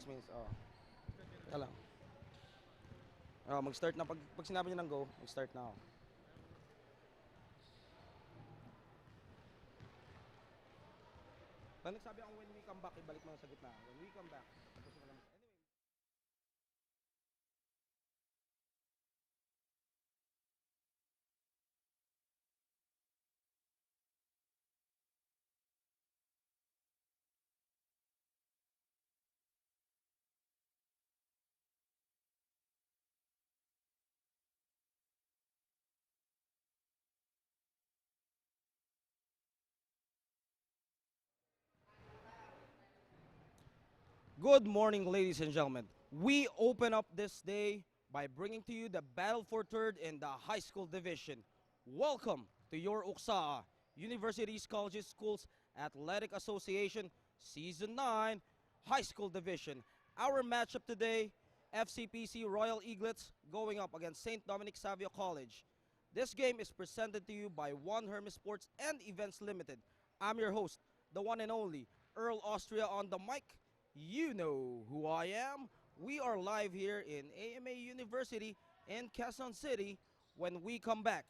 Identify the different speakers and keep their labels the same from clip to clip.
Speaker 1: means, oh. Teka lang. Oh, mag-start na. Pag sinabi niyo ng go, mag-start na ako. Pag nagsabi akong when we come back, ibalik mo na sa gitna. When we come back, tapos mo lang. Anyway. Good morning, ladies and gentlemen. We open up this day by bringing to you the battle for third in the high school division. Welcome to your UCSAA, Universities, Colleges, Schools Athletic Association Season 9 High School Division. Our matchup today, FCPC Royal Eaglets going up against St. Dominic Savio College. This game is presented to you by One Hermes Sports and Events Limited. I'm your host, the one and only Earl Austria on the mic. You know who I am. We are live here in AMA University in Quezon City. When we come back,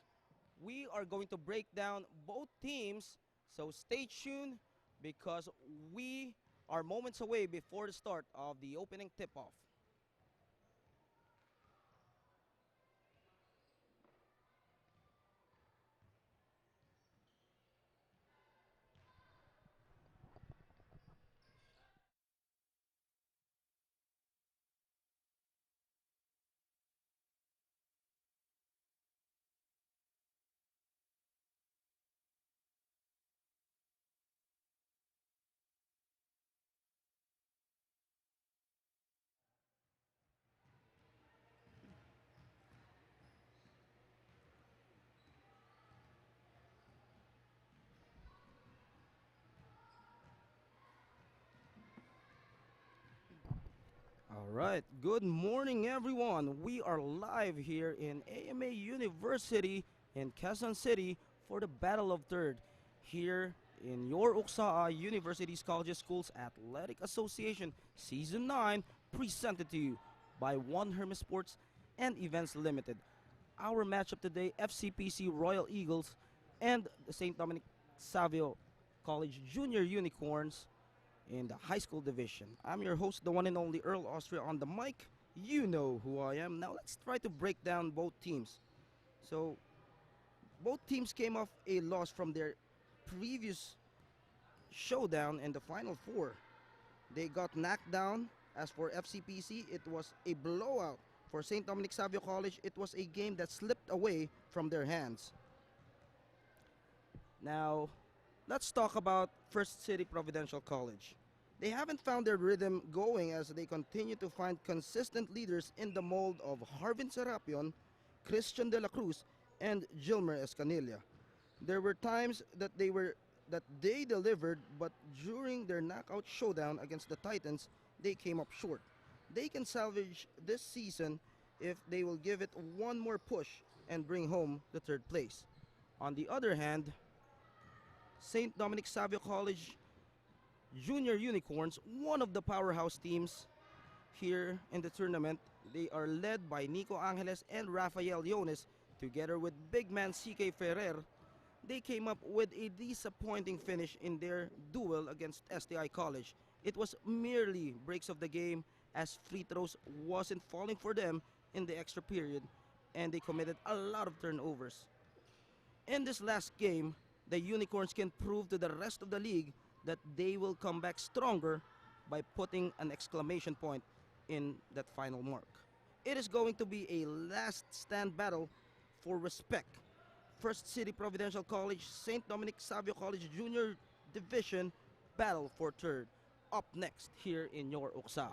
Speaker 1: we are going to break down both teams. So stay tuned because we are moments away before the start of the opening tip-off. All right, good morning everyone. We are live here in AMA University in Quezon City for the Battle of Third here in your UCSAA Universities, Colleges, Schools Athletic Association Season 9 presented to you by One Hermes Sports and Events Limited. Our matchup today, FCPC Royal Eagles and the St. Dominic Savio College Junior Unicorns in the high school division. I'm your host, the one and only Earl Austria on the mic. You know who I am. Now let's try to break down both teams. So both teams came off a loss from their previous showdown in the Final Four. They got knocked down. As for FCPC, it was a blowout. For St. Dominic Savio College, it was a game that slipped away from their hands. Now, let's talk about First City Providential College. They haven't found their rhythm going as they continue to find consistent leaders in the mold of Harvin Serapion, Christian De La Cruz, and Gilmer Escanilla. There were times that they delivered, but during their knockout showdown against the Titans, they came up short. They can salvage this season if they will give it one more push and bring home the third place. On the other hand, St. Dominic Savio College Junior Unicorns, one of the powerhouse teams here in the tournament. They are led by Nico Angeles and Rafael Yones, together with big man CK Ferrer. They came up with a disappointing finish in their duel against STI College. It was merely breaks of the game as free throws wasn't falling for them in the extra period, and they committed a lot of turnovers. In this last game, the Unicorns can prove to the rest of the league that they will come back stronger by putting an exclamation point in that final mark. It is going to be a last stand battle for respect. First City Providential College, St. Dominic Savio College Junior Division battle for third. Up next here in your UCSAA.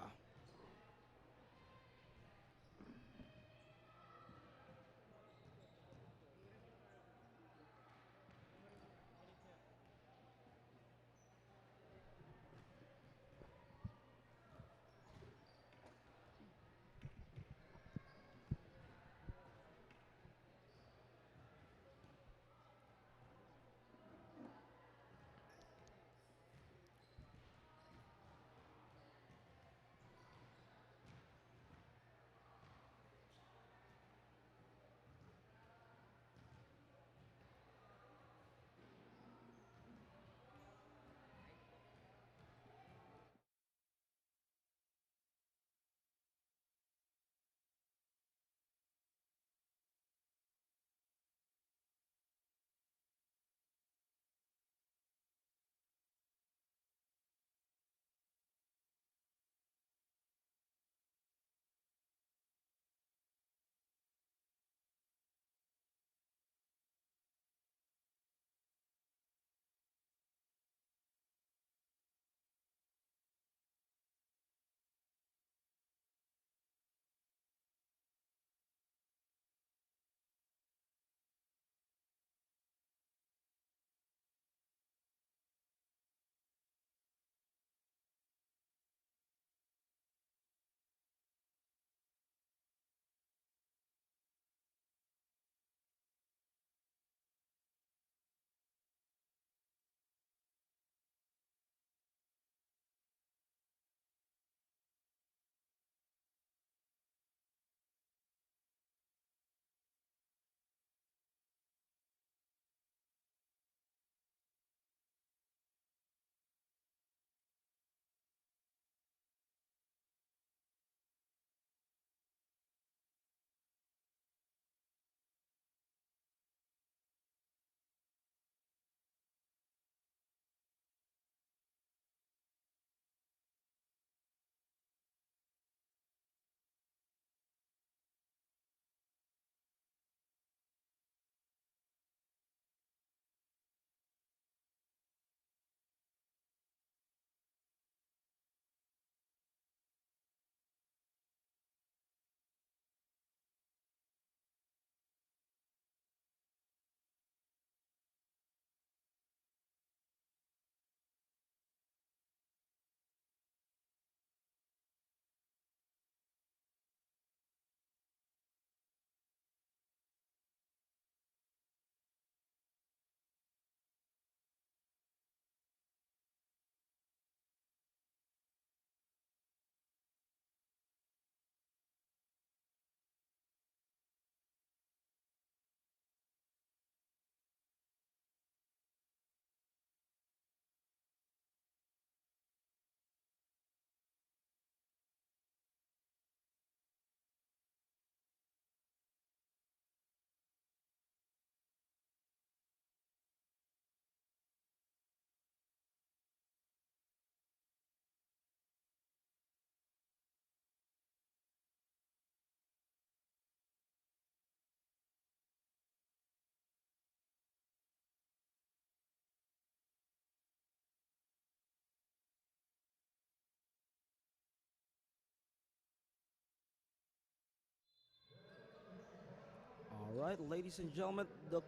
Speaker 1: right, ladies and gentlemen, the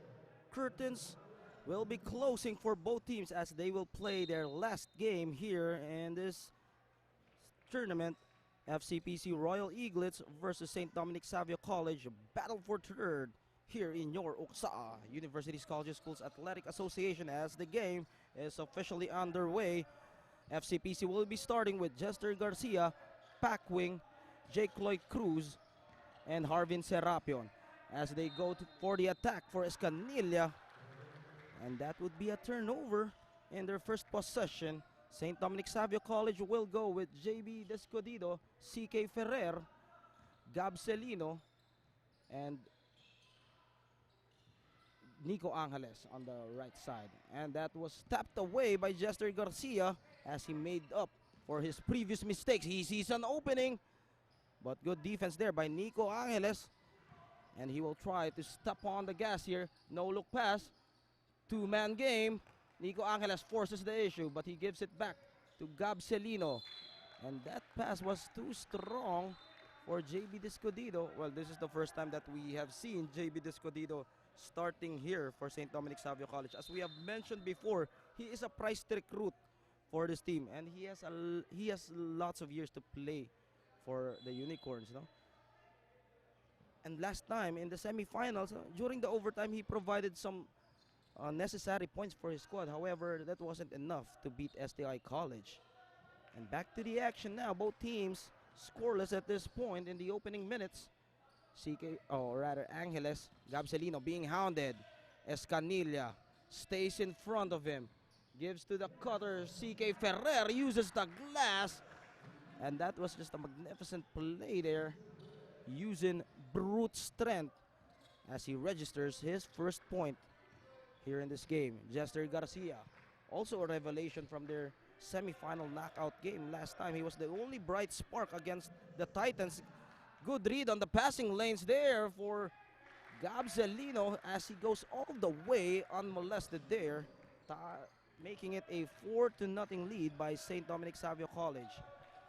Speaker 1: curtains will be closing for both teams as they will play their last game here in this tournament. FCPC Royal Eaglets versus St. Dominic Savio College, battle for third here in your UCSAA, Universities, Colleges, Schools Athletic Association, as the game is officially underway. FCPC will be starting with Jester Garcia, Packwing, Jake Lloyd Cruz, and Harvin Serapion as they go for the attack for Escanilla, and that would be a turnover in their first possession. St. Dominic Savio College will go with JB Descodido, CK Ferrer, Gab Celino, and Nico Angeles on the right side. And that was tapped away by Jester Garcia as he made up for his previous mistakes. He sees an opening, but good defense there by Nico Angeles. And he will try to step on the gas here. No look pass. Two-man game. Nico Angeles forces the issue, but he gives it back to Gab Celino. And that pass was too strong for JB Descodido. Well, this is the first time that we have seen JB Descodido starting here for St. Dominic Savio College. As we have mentioned before, he is a prized recruit for this team, and he has lots of years to play for the Unicorns, no? And last time in the semifinals, during the overtime, he provided some necessary points for his squad. However, that wasn't enough to beat SDI College. And back to the action now. Both teams scoreless at this point in the opening minutes. Angeles, Gabcelino being hounded. Escanilla stays in front of him. Gives to the cutter. CK Ferrer uses the glass. And that was just a magnificent play there, using brute strength as he registers his first point here in this game. Jester Garcia, also a revelation from their semi-final knockout game last time. He was the only bright spark against the Titans. Good read on the passing lanes there for Gabzelino as he goes all the way unmolested there, making it a 4-0 lead by St. Dominic Savio College.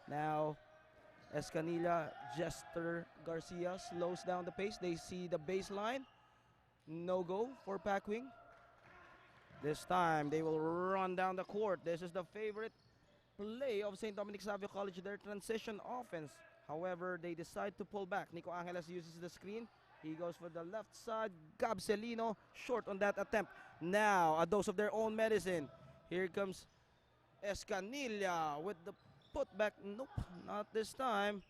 Speaker 1: Now, Escanilla, Jester Garcia slows down the pace. They see the baseline. No go for Packwing. This time, they will run down the court. This is the favorite play of St. Dominic Savio College, their transition offense. However, they decide to pull back. Nico Angeles uses the screen. He goes for the left side. Gabcelino short on that attempt. Now, a dose of their own medicine. Here comes Escanilla with the putback. Nope, not this time.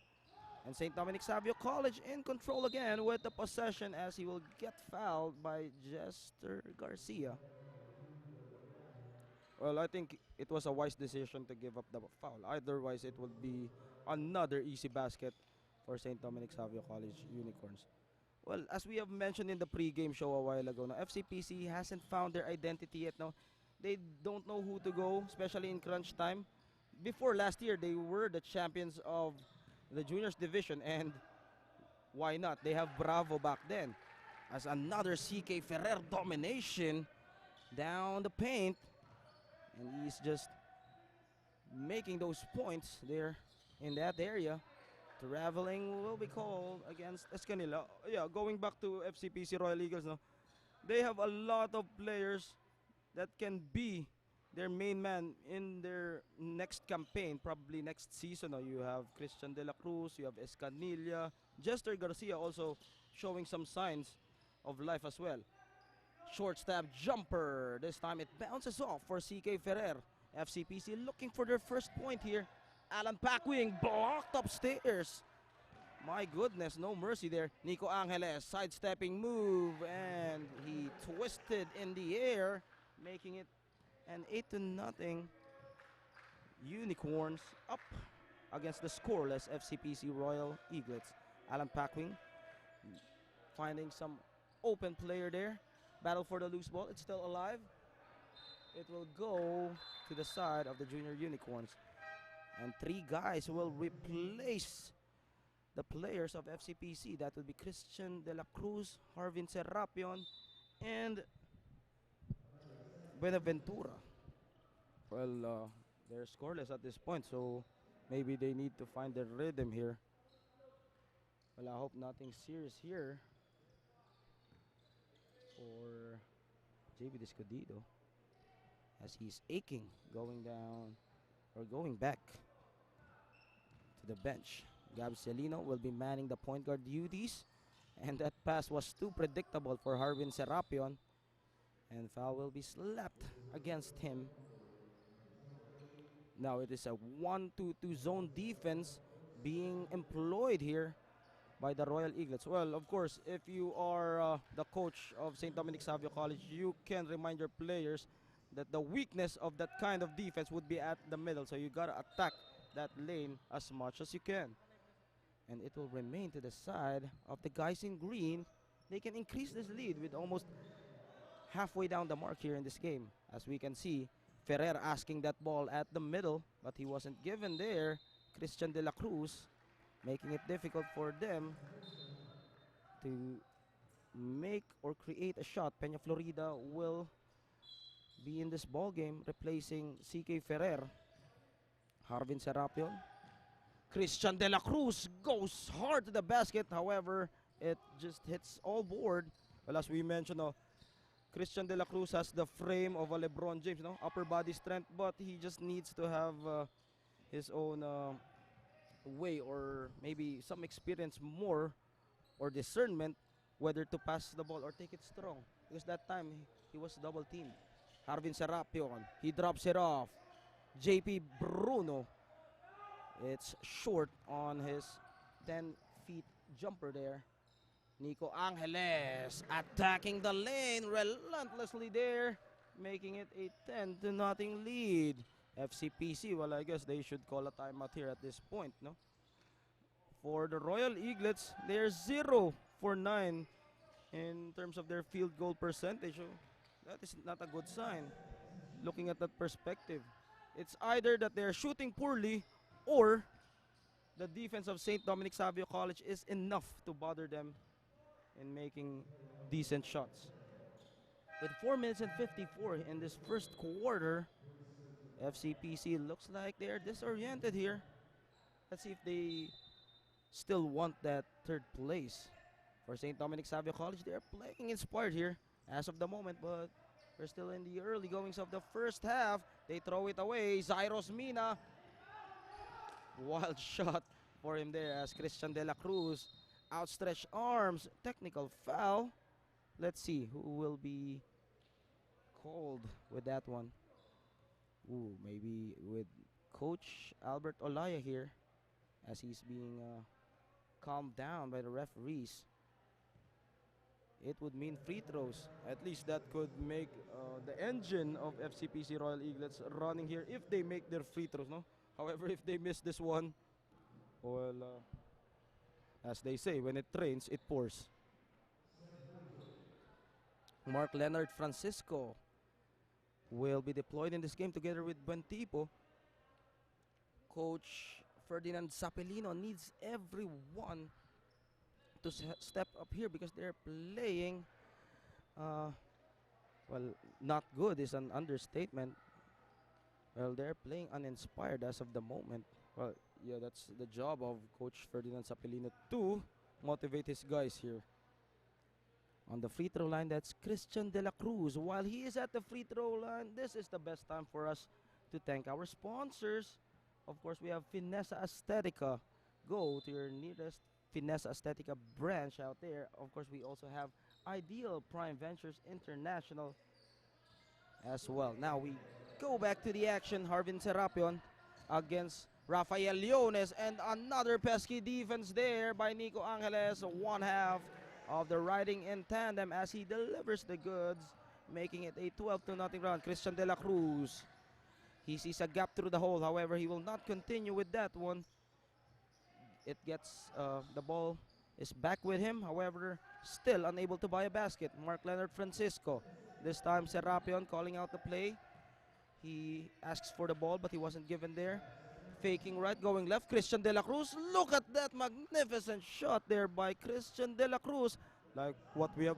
Speaker 1: And St. Dominic Savio College in control again with the possession as he will get fouled by Jester Garcia. Well, I think it was a wise decision to give up the foul. Otherwise, it would be another easy basket for St. Dominic Savio College Unicorns. Well, as we have mentioned in the pre-game show a while ago, now FCPC hasn't found their identity yet. Now, they don't know who to go, especially in crunch time. Before last year, they were the champions of the juniors division, and why not? They have Bravo back then. As another CK Ferrer domination down the paint. And he's just making those points there in that area. Traveling will be called against Escanilla. Yeah, going back to FCPC Royal Eagles, no, they have a lot of players that can be their main man in their next campaign, probably next season. No, you have Christian De La Cruz, you have Escanilla, Jester Garcia also showing some signs of life as well. Short stab jumper. This time it bounces off for CK Ferrer. FCPC looking for their first point here. Alan Packwing blocked upstairs. My goodness, no mercy there. Nico Angeles sidestepping move, and he twisted in the air, making it an 8-0 Unicorns up against the scoreless FCPC Royal Eaglets. Alan Packwing finding some open player there. Battle for the loose ball. It's still alive. It will go to the side of the junior Unicorns. And three guys will replace the players of FCPC. That would be Christian De La Cruz, Harvin Serapion, and Buenaventura. Well, they're scoreless at this point, so maybe they need to find their rhythm here. Well, I hope nothing serious here. for JB Discodido as he's aching going down or going back to the bench. Gab Celino will be manning the point guard duties, and that pass was too predictable for Harvin Serapion, and foul will be slapped against him. Now it is a 1-2-2 zone defense being employed here by the Royal Eaglets. Well, of course, if you are the coach of St. Dominic Savio College, you can remind your players that the weakness of that kind of defense would be at the middle. So you gotta attack that lane as much as you can. And it will remain to the side of the guys in green. They can increase this lead with almost halfway down the mark here in this game. As we can see, Ferrer asking that ball at the middle, but he wasn't given there. Christian De La Cruz making it difficult for them to make or create a shot. Peña Florida will be in this ball game, replacing CK Ferrer. Harvin Serapion. Christian De La Cruz goes hard to the basket. However, it just hits all board. Well, as we mentioned, Christian De La Cruz has the frame of a LeBron James, upper body strength, but he just needs to have his own way, or maybe some experience more or discernment whether to pass the ball or take it strong, because that time he was double teamed. Harvin Serapion, he drops it off. JP Bruno, it's short on his 10 feet jumper there. Nico Angeles attacking the lane relentlessly there, making it a 10-0 lead. FCPC, well, I guess they should call a timeout here at this point, no? For the Royal Eaglets, they're 0 for 9 in terms of their field goal percentage. So that is not a good sign, looking at that perspective. It's either that they're shooting poorly or the defense of St. Dominic Savio College is enough to bother them in making decent shots. With 4 minutes and 54 in this first quarter, FCPC looks like they're disoriented here. Let's see if they still want that third place. For St. Dominic Savio College, they're playing inspired here as of the moment, but we're still in the early goings of the first half. They throw it away. Zyros Mina. Wild shot for him there as Christian De La Cruz. Outstretched arms. Technical foul. Let's see who will be called with that one. Ooh, maybe with Coach Albert Olaya here, as he's being calmed down by the referees. It would mean free throws. At least that could make the engine of FCPC Royal Eaglets running here if they make their free throws, no? However, if they miss this one, well, as they say, when it rains, it pours. Mark Leonard Francisco will be deployed in this game together with Buentipo. Coach Ferdinand Sapelino needs everyone to step up here because they're playing, well, not good is an understatement. Well, they're playing uninspired as of the moment. Well, yeah, that's the job of Coach Ferdinand Sapelino to motivate his guys here. On the free throw line, that's Christian De La Cruz. While he is at the free throw line, this is the best time for us to thank our sponsors. Of course, we have Finessa Aesthetica. Go to your nearest Finessa Aesthetica branch out there. Of course, we also have Ideal Prime Ventures International as well. Now we go back to the action. Harvin Serapion against Rafael Leones, and another pesky defense there by Nico Angeles. One half of the riding in tandem as he delivers the goods, making it a 12-0 round. Christian De La Cruz, he sees a gap through the hole. However, he will not continue with that one. It gets, the ball is back with him. However, still unable to buy a basket. Mark Leonard Francisco. This time Serapion calling out the play. He asks for the ball, but he wasn't given there. Faking right, going left. Christian De La Cruz. Look at that magnificent shot there by Christian De La Cruz. Like what we have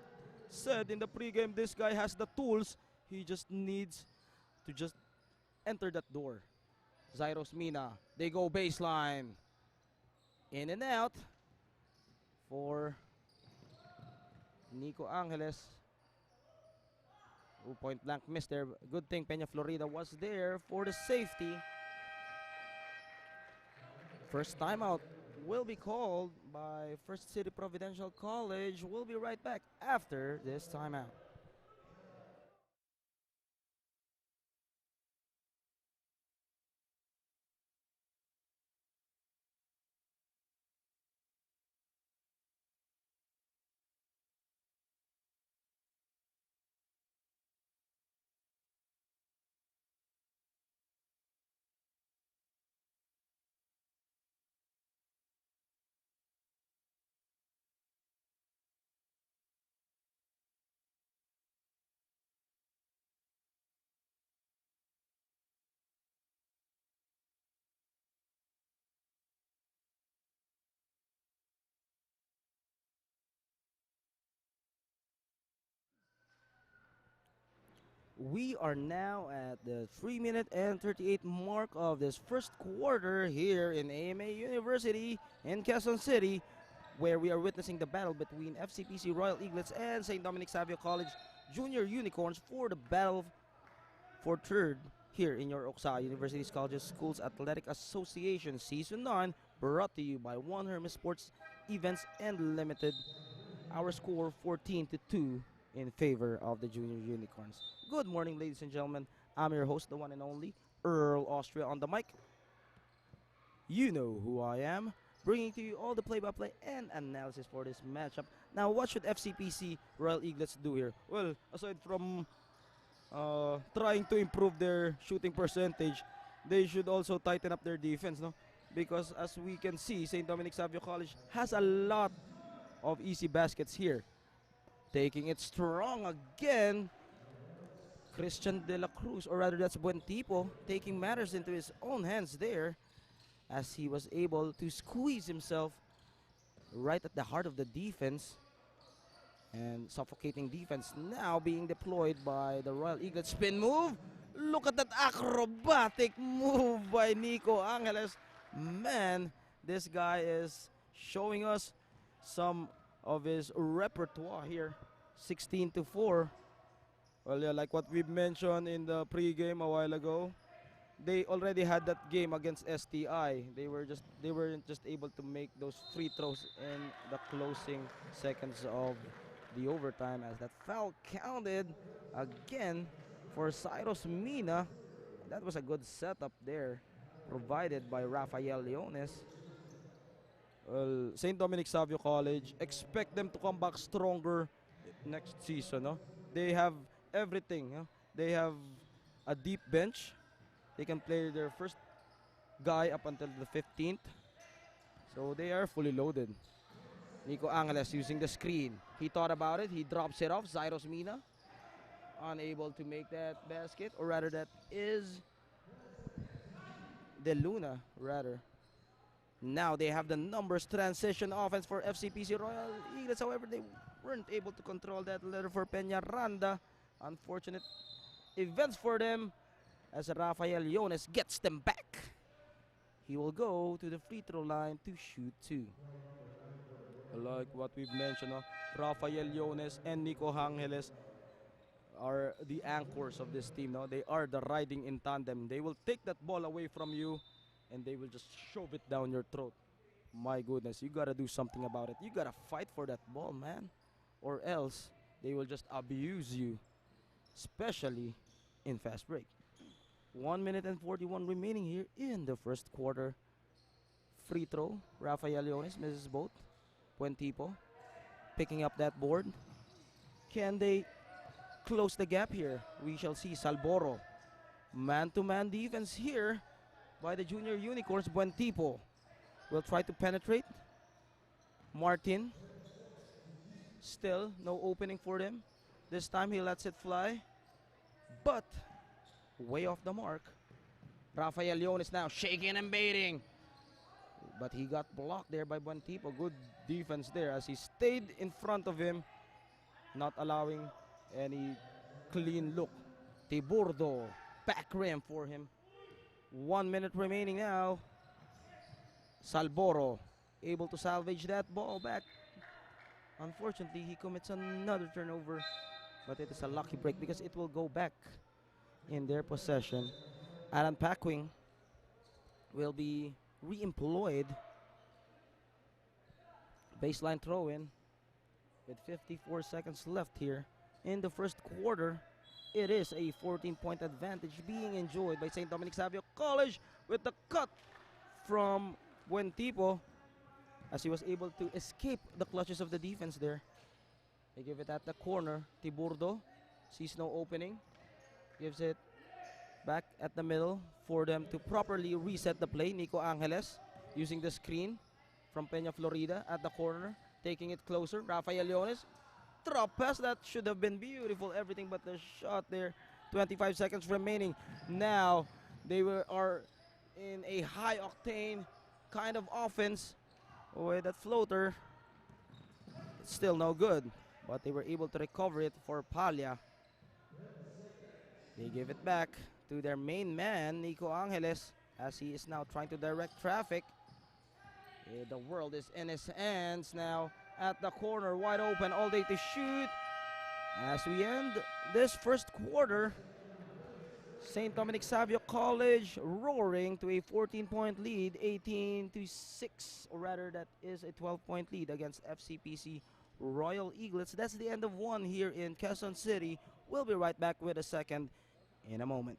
Speaker 1: said in the pregame, this guy has the tools. He just needs to just enter that door. Zyros Mina. They go baseline. In and out for Nico Angeles. Ooh, point blank miss there. Good thing Peña Florida was there for the safety. First timeout will be called by First City Providential College. We'll be right back after this timeout. We are now at the 3-minute and 38 mark of this first quarter here in AMA University in Quezon City, where we are witnessing the battle between FCPC Royal Eaglets and St. Dominic Savio College Junior Unicorns for the battle for third here in your UCSAA Universities Colleges Schools Athletic Association Season 9, brought to you by One Hermes Sports Events and Limited. Our score 14-2 in favor of the Junior Unicorns. Good morning, ladies and gentlemen. I'm your host, the one and only Earl Austria on the mic. You know who I am, bringing to you all the play-by-play and analysis for this matchup. Now, what should FCPC Royal Eaglets do here? Well, aside from trying to improve their shooting percentage, they should also tighten up their defense, no? Because as we can see, St. Dominic Savio College has a lot of easy baskets here. Taking it strong again, Christian De La Cruz, or rather that's Buentipo, taking matters into his own hands there as he was able to squeeze himself right at the heart of the defense. And suffocating defense now being deployed by the Royal Eaglets. Spin move. Look at that acrobatic move by Nico Angeles. Man, this guy is showing us some of his repertoire here. 16-4. Well, yeah, like what we mentioned in the pregame a while ago, they already had that game against STI. They weren't just able to make those free throws in the closing seconds of the overtime, as that foul counted again for Cyrus Mina. That was a good setup there provided by Rafael Leones. Well, St. Dominic Savio College, expect them to come back stronger next season. No? They have everything. No? They have a deep bench. They can play their first guy up until the 15th. So they are fully loaded. Nico Angeles using the screen. He thought about it. He drops it off. Zyros Mina unable to make that basket. Or rather, that is De Luna, rather. Now they have the numbers transition offense for FCPC Royal Eaglets. However, they weren't able to control that letter for Peñaranda. Unfortunate events for them as Rafael Leones gets them back. He will go to the free throw line to shoot two. Like what we've mentioned, Rafael Leones and Nico Angeles are the anchors of this team. No? They are the riding in tandem. They will take that ball away from you and they will just shove it down your throat. My goodness, you gotta do something about it. You gotta fight for that ball, man. Or else they will just abuse you, especially in fast break. 1 minute and 41 remaining here in the first quarter. Free throw. Rafael Leones misses both. Buentipo picking up that board. Can they close the gap here? We shall see. Salboro. Man-to-man defense here by the Junior Unicorns. Buentipo will try to penetrate. Martin. Still no opening for them. This time he lets it fly. But way off the mark. Rafael Leones now shaking and baiting. But he got blocked there by Buentipo. Good defense there as he stayed in front of him, not allowing any clean look. Tiburdo, back rim for him. 1 minute remaining now. Salboro able to salvage that ball back. Unfortunately, he commits another turnover but it is a lucky break because it will go back in their possession. Alan Packwing will be re-employed. Baseline throw-in with 54 seconds left here in the first quarter. It is a 14-point advantage being enjoyed by St. Dominic Savio College with the cut from Buentipo as he was able to escape the clutches of the defense there. They give it at the corner. Tiburdo sees no opening. Gives it back at the middle for them to properly reset the play. Nico Angeles using the screen from Peña Florida at the corner. Taking it closer. Rafael Leones. Drop pass that should have been beautiful. Everything but the shot there. 25 seconds remaining. Now they are in a high octane kind of offense with that floater. It's still no good, but they were able to recover it for Palya. They give it back to their main man, Nico Angeles, as he is now trying to direct traffic. The world is in his hands now at the corner, wide open, all day to shoot. As we end this first quarter, St. Dominic Savio College roaring to a 14-point lead, 18-6, or rather that is a 12-point lead against FCPC Royal Eaglets. That's the end of one here in Quezon City. We'll be right back with a second in a moment.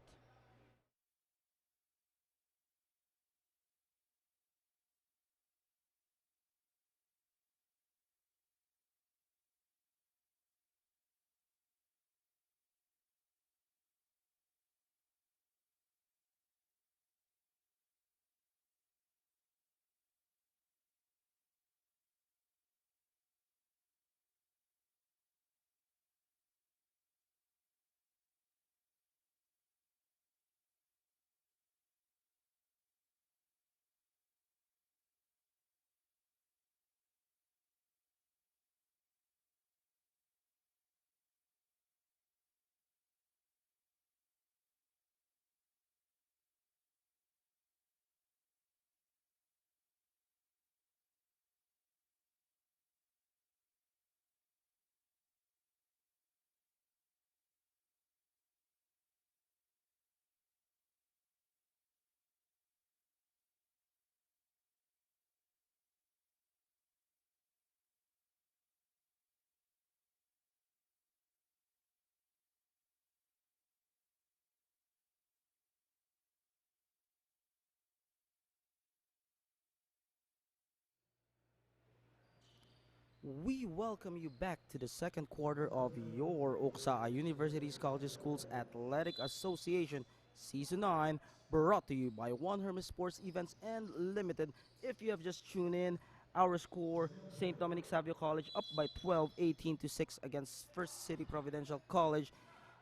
Speaker 1: We welcome you back to the second quarter of your UCSAA Universities Colleges Schools Athletic Association Season 9, brought to you by One Hermes Sports Events and Limited. If you have just tuned in, our score, St. Dominic Savio College up by 12, 18-6 against First City Providential College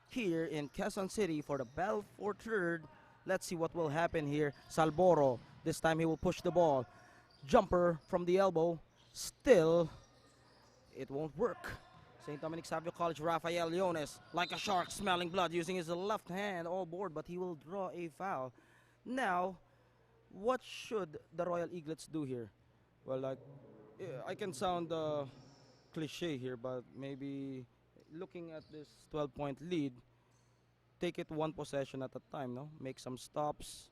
Speaker 1: here in Quezon City for the battle for third. Let's see what will happen here. Salboro, this time he will push the ball. Jumper from the elbow, still it won't work. St. Dominic Savio College, Rafael Leones, like a shark smelling blood, using his left hand all board, but he will draw a foul. Now, what should the Royal Eaglets do here? Well, I can sound cliche here, but maybe looking at this 12-point lead, take it one possession at a time, no? Make some stops,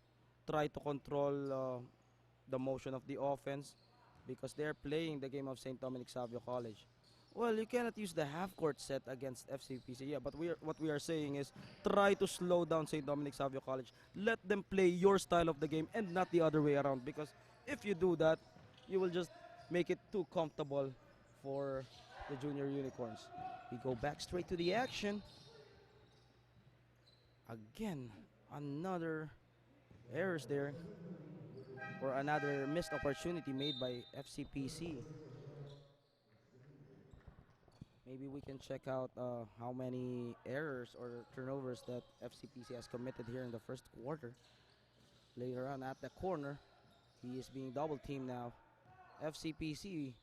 Speaker 1: try to control the motion of the offense, because they're playing the game of St. Dominic Savio College. Well, you cannot use the half-court set against FCPC, yeah, but what we are saying is try to slow down St. Dominic Savio College. Let them play your style of the game and not the other way around, because if you do that, you will just make it too comfortable for the Junior Unicorns. We go back straight to the action. Again, another errors there, or another missed opportunity made by FCPC. Maybe we can check out how many errors or turnovers that FCPC has committed here in the first quarter. Later on at the corner, he is being double teamed now. FCPC,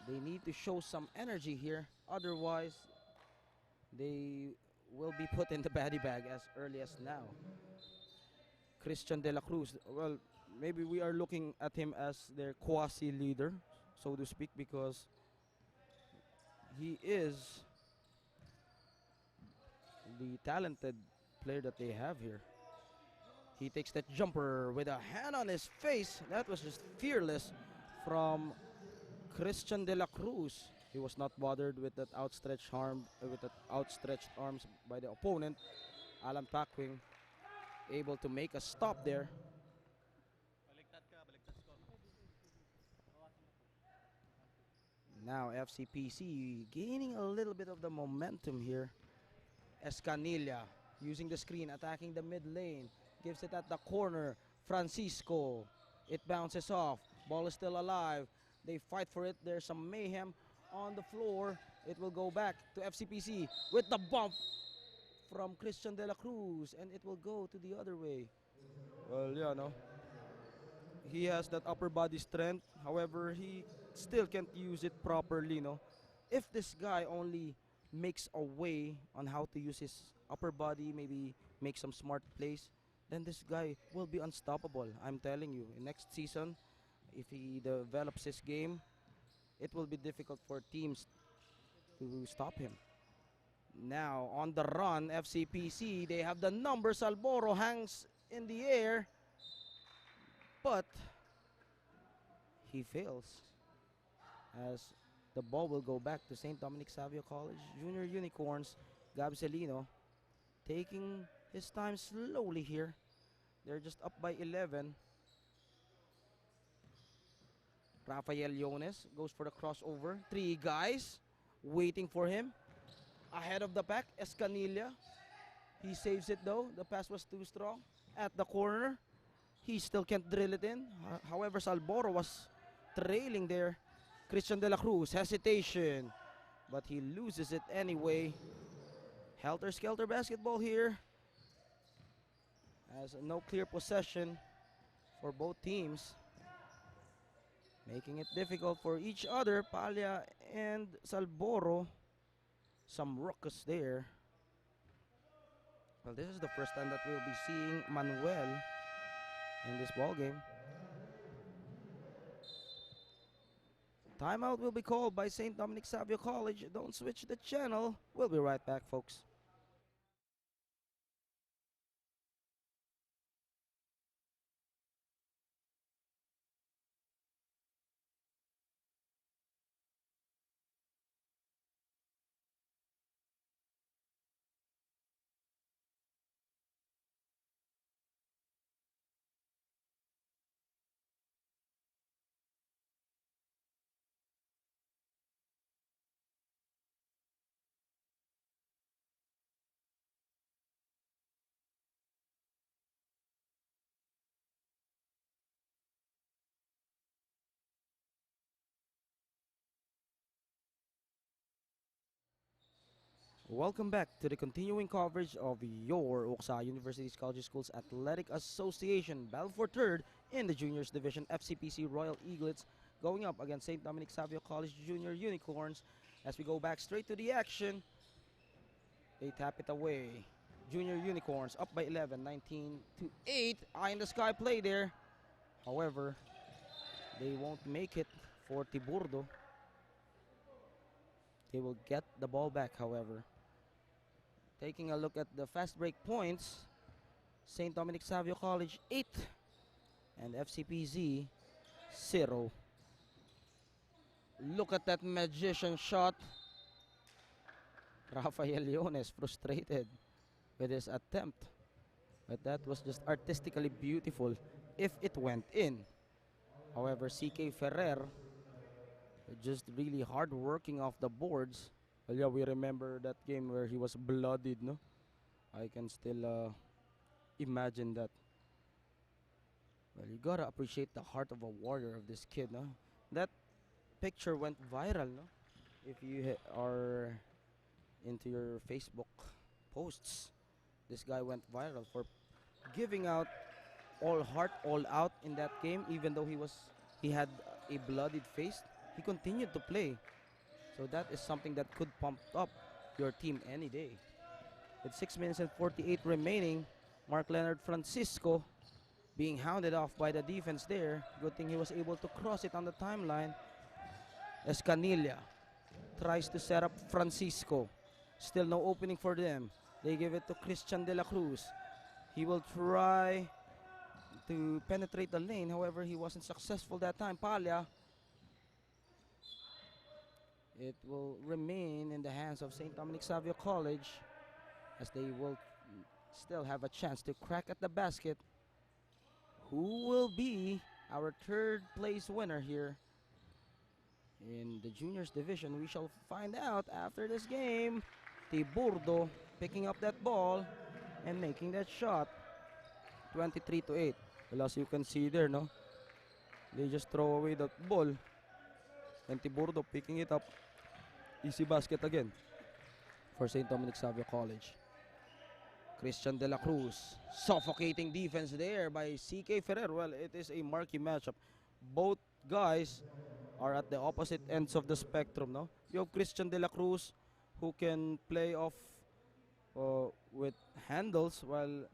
Speaker 1: they need to show some energy here. Otherwise, they will be put in the baddie bag as early as now. Christian De La Cruz, well, maybe we are looking at him as their quasi-leader, so to speak, because he is the talented player that they have here. He takes that jumper with a hand on his face. That was just fearless from Christian de la Cruz. He was not bothered with that outstretched arms by the opponent. Alan Packwing able to make a stop there. Now FCPC gaining a little bit of the momentum here. Escanilla using the screen, attacking the mid lane. Gives it at the corner. Francisco. It bounces off. Ball is still alive. They fight for it. There's some mayhem on the floor. It will go back to FCPC with the bump from Christian de la Cruz. And it will go to the other way. Well, yeah, no. He has that upper body strength. However, he still can't use it properly, no. If this guy only makes a way on how to use his upper body, maybe make some smart plays, then this guy will be unstoppable. I'm telling you, in next season, if he develops his game, it will be difficult for teams to stop him. Now, on the run, FCPC, they have the number. Salboro hangs in the air, but he fails as the ball will go back to St. Dominic Savio College Junior Unicorns. Gabselino taking his time slowly here. They're just up by 11. Rafael Yones goes for the crossover. Three guys waiting for him. Ahead of the pack, Escanilla. He saves it though. The pass was too strong. At the corner, he still can't drill it in. However, Salboro was trailing there. Christian de la Cruz, hesitation. But he loses it anyway. Helter-skelter basketball here. Has no clear possession for both teams. Making it difficult for each other. Palya and Salboro. Some ruckus there. Well, this is the first time that we'll be seeing Manuel in this ball game. Timeout will be called by St. Dominic Savio College. Don't switch the channel. We'll be right back, folks. Welcome back to the continuing coverage of your UCSAA University's College Schools Athletic Association. Battle for third in the Juniors Division. FCPC Royal Eaglets going up against St. Dominic Savio College Junior Unicorns. As we go back straight to the action, they tap it away. Junior Unicorns up by 11, 19-8. Eye in the sky play there. However, they won't make it for Tiburdo. They will get the ball back, however. Taking a look at the fast break points, St. Dominic Savio College 8 and FCPC 0. Look at that magician shot. Rafael Leones frustrated with his attempt, but that was just artistically beautiful if it went in. However, CK Ferrer just really hard working off the boards. Well, yeah, we remember that game where he was bloodied, no? I can still imagine that. Well, you gotta appreciate the heart of a warrior of this kid, no? That picture went viral, no? If you are into your Facebook posts, this guy went viral for giving out all heart, all out in that game, even though he had a bloodied face. He continued to play. So that is something that could pump up your team any day. With 6 minutes and 48 remaining, Mark Leonard Francisco being hounded off by the defense there. Good thing he was able to cross it on the timeline. Escanilla tries to set up Francisco. Still no opening for them. They give it to Christian De La Cruz. He will try to penetrate the lane. However, he wasn't successful that time. Palya. It will remain in the hands of St. Dominic Savio College as they will still have a chance to crack at the basket. Who will be our third place winner here in the juniors division? We shall find out after this game. Tiburdo picking up that ball and making that shot. 23-8. Well, as you can see there, no? They just throw away that ball. And Tiburdo picking it up. Easy basket again for St. Dominic Savio College. Christian De La Cruz. Suffocating defense there by CK Ferrer. Well, it is a marquee matchup. Both guys are at the opposite ends of the spectrum, no? You have Christian De La Cruz who can play off with handles, while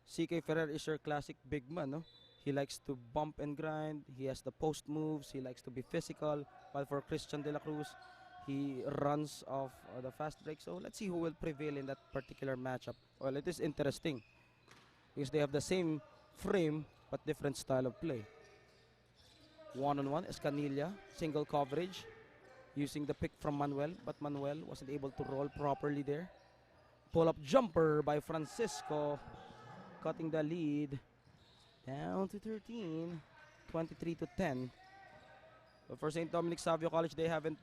Speaker 1: CK Ferrer is your classic big man, no? He likes to bump and grind. He has the post moves. He likes to be physical. While for Christian De La Cruz, he runs off the fast break. So let's see who will prevail in that particular matchup. Well, it is interesting because they have the same frame but different style of play. One-on-one, Escanilla, single coverage, using the pick from Manuel, but Manuel wasn't able to roll properly there. Pull-up jumper by Francisco, cutting the lead down to 13, 23-10. But for St. Dominic Savio College, they haven't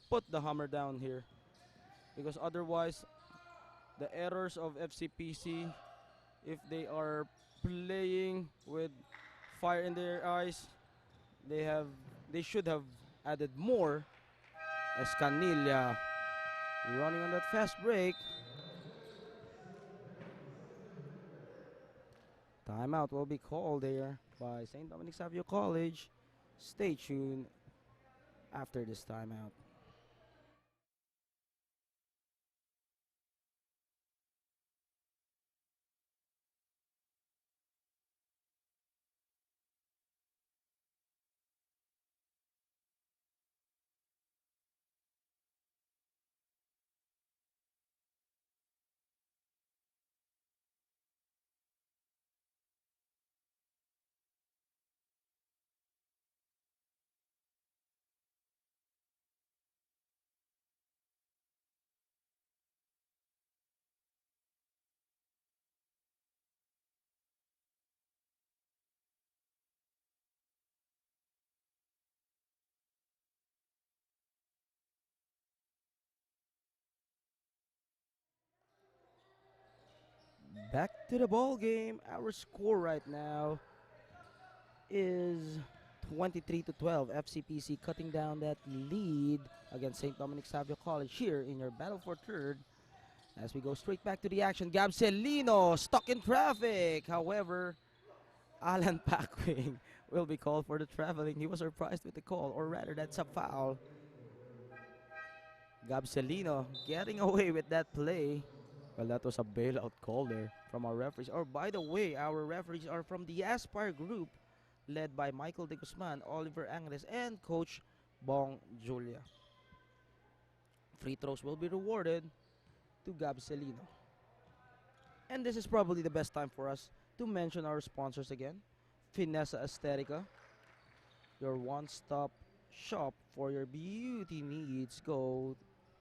Speaker 1: put the hammer down here because otherwise the errors of FCPC, if they are playing with fire in their eyes, they should have added more. Escanilla running on that fast break. Timeout will be called there by St. Dominic Savio College. Stay tuned after this timeout. Back to the ball game. Our score right now is 23-12. FCPC cutting down that lead against St. Dominic Savio College here in your battle for third. As we go straight back to the action, Gabcelino stuck in traffic. However, Alan Packwing will be called for the traveling. He was surprised with the call, or rather that's a foul. Gabcelino getting away with that play. Well, that was a bailout call there from our referees. Or by the way, our referees are from the Aspire group, led by Michael De Guzman, Oliver Angles, and Coach Bong Julia. Free throws will be rewarded to Gabcelino. And this is probably the best time for us to mention our sponsors again. Finessa Aesthetica, your one-stop shop for your beauty needs. Go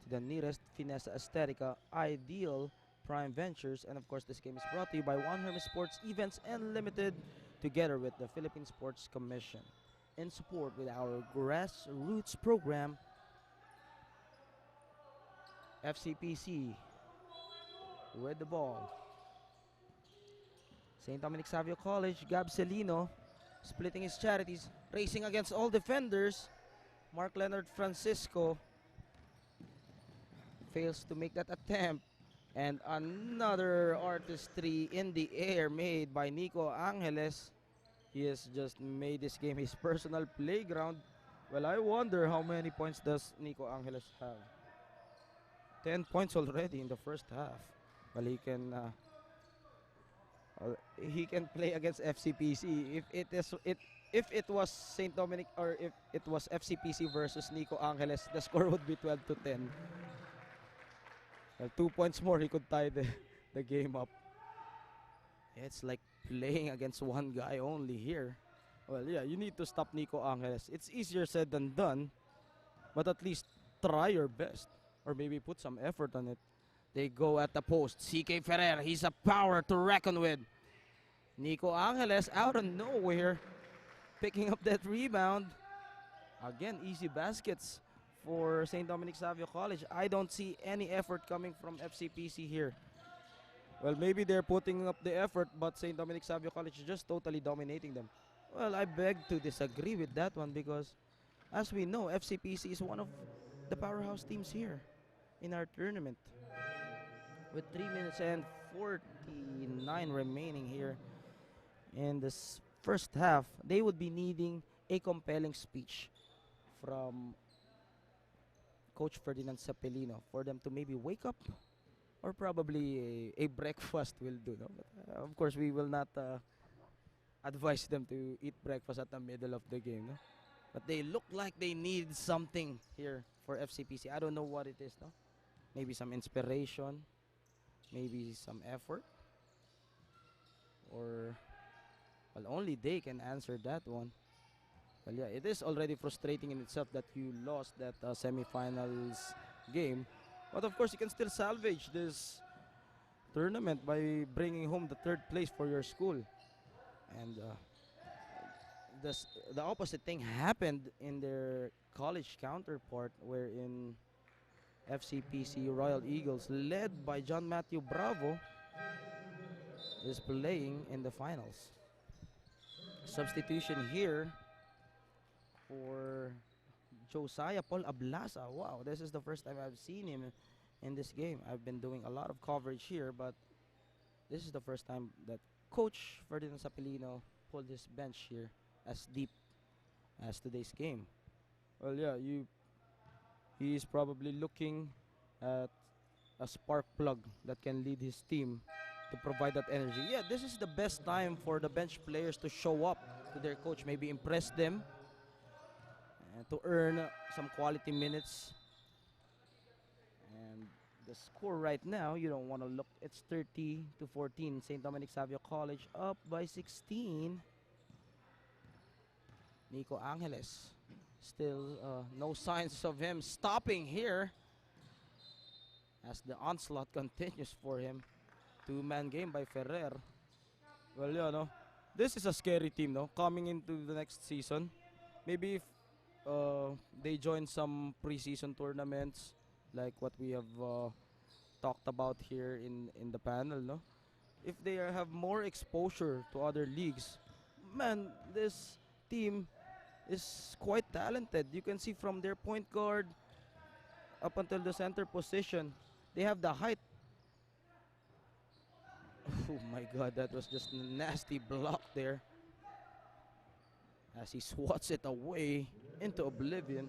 Speaker 1: to the nearest Finessa Aesthetica, Ideal Prime Ventures, and of course this game is brought to you by One Hermes Sports Events and Limited, together with the Philippine Sports Commission, in support with our grassroots program. FCPC with the ball. St. Dominic Savio College, Gabcelino splitting his charities, racing against all defenders. Mark Leonard Francisco fails to make that attempt. And another artistry in the air made by Nico Angeles. He has just made this game his personal playground. Well, I wonder how many points does Nico Angeles have. 10 points already in the first half. Well, he can play against FCPC. If it was St. Dominic, or if it was FCPC versus Nico Angeles, the score would be 12-10. Well, 2 points more, he could tie the the game up. It's like playing against one guy only here. Well, yeah, you need to stop Nico Angeles. It's easier said than done, but at least try your best. Or maybe put some effort on it. They go at the post. CK Ferrer, he's a power to reckon with. Nico Angeles out of nowhere, picking up that rebound. Again, easy baskets for St. Dominic Savio College. I don't see any effort coming from FCPC here. Well, maybe they're putting up the effort, but St. Dominic Savio College is just totally dominating them. Well, I beg to disagree with that one because, as we know, FCPC is one of the powerhouse teams here in our tournament. With 3 minutes and 49 remaining here in this first half, they would be needing a compelling speech from Coach Ferdinand Cepelino for them to maybe wake up, or probably a breakfast will do. No? But, of course, we will not advise them to eat breakfast at the middle of the game. No? But they look like they need something here for FCPC. I don't know what it is. No? Maybe some inspiration, maybe some effort, or well, only they can answer that one. Well, yeah, it is already frustrating in itself that you lost that semifinals game. But of course, you can still salvage this tournament by bringing home the third place for your school. And the opposite thing happened in their college counterpart, wherein FCPC Royal Eagles, led by John Matthew Bravo, is playing in the finals. Substitution here for Josiah Paul Ablasa. Wow, this is the first time I've seen him in this game. I've been doing a lot of coverage here, but this is the first time that Coach Ferdinand Cepelino pulled his bench here as deep as today's game. Well, yeah, he is probably looking at a spark plug that can lead his team to provide that energy. Yeah, this is the best time for the bench players to show up to their coach, maybe impress them, and to earn some quality minutes. And the score right now, you don't want to look, it's 30-14. St. Dominic Savio College up by 16. Nico Angeles, still no signs of him stopping here as the onslaught continues for him. Two-man game by Ferrer. Well, yeah, no, this is a scary team, no, coming into the next season. Maybe if they join some preseason tournaments like what we have talked about here in the panel, no, if they have more exposure to other leagues, man, this team is quite talented. You can see from their point guard up until the center position, they have the height. Oh my God, that was just a nasty block there as he swats it away into oblivion.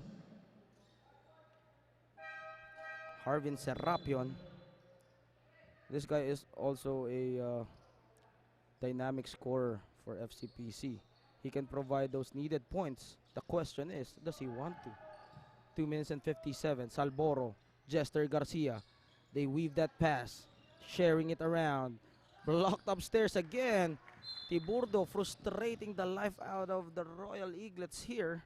Speaker 1: Harvin Serapion. This guy is also a dynamic scorer for FCPC. He can provide those needed points. The question is, does he want to? 2 minutes and 57. Salboro, Jester Garcia. They weave that pass, sharing it around. Blocked upstairs again. Tiburdo frustrating the life out of the Royal Eaglets here.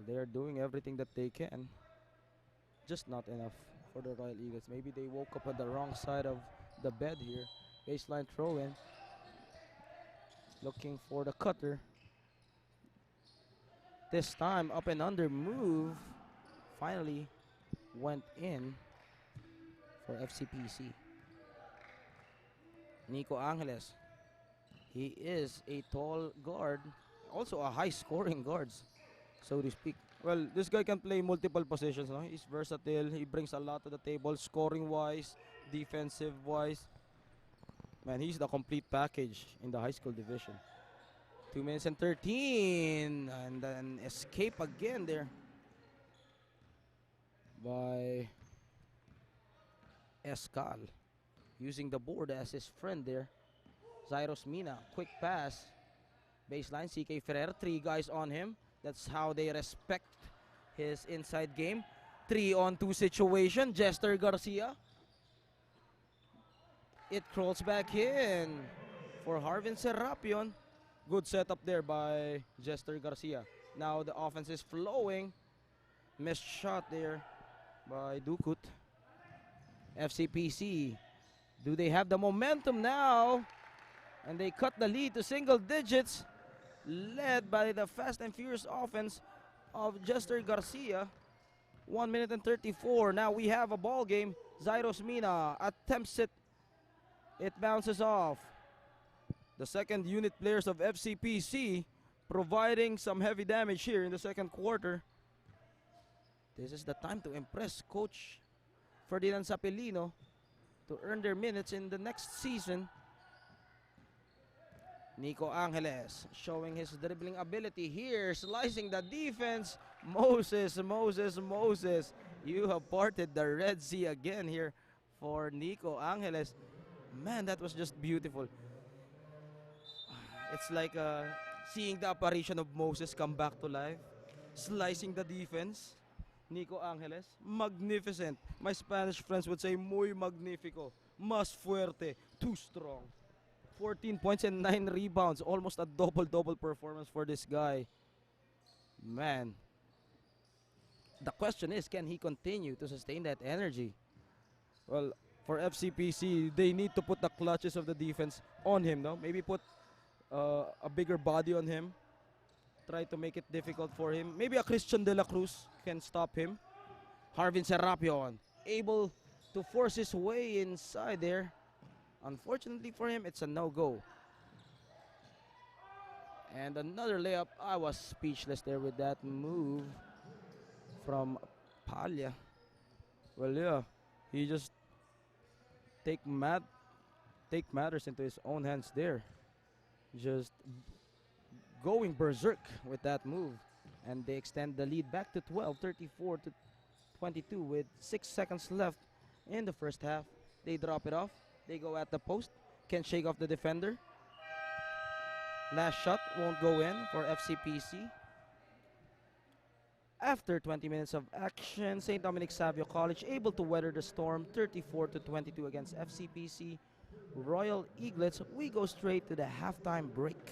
Speaker 1: They are doing everything that they can. Just not enough for the Royal Eaglets. Maybe they woke up on the wrong side of the bed here. Baseline throw in. Looking for the cutter. This time up and under move. Finally went in for FCPC. Nico Angeles. He is a tall guard. Also a high scoring guard, so to speak. Well, this guy can play multiple positions. No? He's versatile. He brings a lot to the table, scoring wise, defensive wise. Man, he's the complete package in the high school division. 2 minutes and 13. And then escape again there by Escal. Using the board as his friend there. Zyros Mina, quick pass. Baseline, CK Ferrer, 3 guys on him. That's how they respect his inside game. 3-on-2 situation. Jester Garcia It crawls back in for Harvin Serapion. Good setup there by Jester Garcia. Now the offense is flowing. Missed shot there by Dukut. FCPC, do they have the momentum now? And they cut the lead to single digits, led by the fast and furious offense of Jester Garcia. 1 minute and 34. Now we have a ball game. Zyros Mina attempts it. It bounces off. The second unit players of FCPC providing some heavy damage here in the second quarter. This is the time to impress Coach Ferdinand Sapelino to earn their minutes in the next season. Nico Angeles showing his dribbling ability here, slicing the defense. Moses. You have parted the Red Sea again here for Nico Angeles. Man, that was just beautiful. It's like seeing the apparition of Moses come back to life, slicing the defense. Nico Angeles, magnificent. My Spanish friends would say muy magnifico, más fuerte, too strong. 14 points and 9 rebounds, almost a double-double performance for this guy. Man, the question is, can he continue to sustain that energy? Well, for FCPC, they need to put the clutches of the defense on him, no? Maybe put a bigger body on him. Try to make it difficult for him. Maybe a Christian De La Cruz can stop him. Harvin Serapion able to force his way inside there. Unfortunately for him, it's a no-go. And another layup. I was speechless there with that move from Palya. Well, yeah, he just take matters into his own hands there. Just going berserk with that move. And they extend the lead back to 12, 34 to 22 with 6 seconds left in the first half. They drop it off. They go at the post. Can't shake off the defender. Last shot won't go in for FCPC. After 20 minutes of action, St. Dominic Savio College able to weather the storm 34 to 22 against FCPC. Royal Eaglets, we go straight to the halftime break.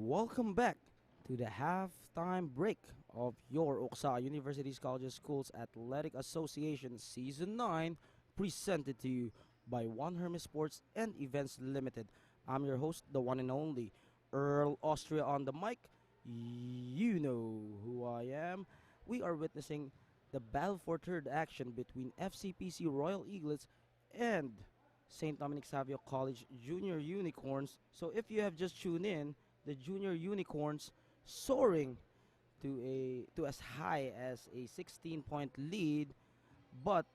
Speaker 1: Welcome back to the halftime break of your UCSAA Universities Colleges Schools Athletic Association Season 9, presented to you by One Hermes Sports and Events Limited. I'm your host, the one and only Earl Austria on the mic. You know who I am. We are witnessing the battle for third action between FCPC Royal Eaglets and St. Dominic Savio College Junior Unicorns. So if you have just tuned in, the Junior Unicorns soaring to as high as a 16-point lead, but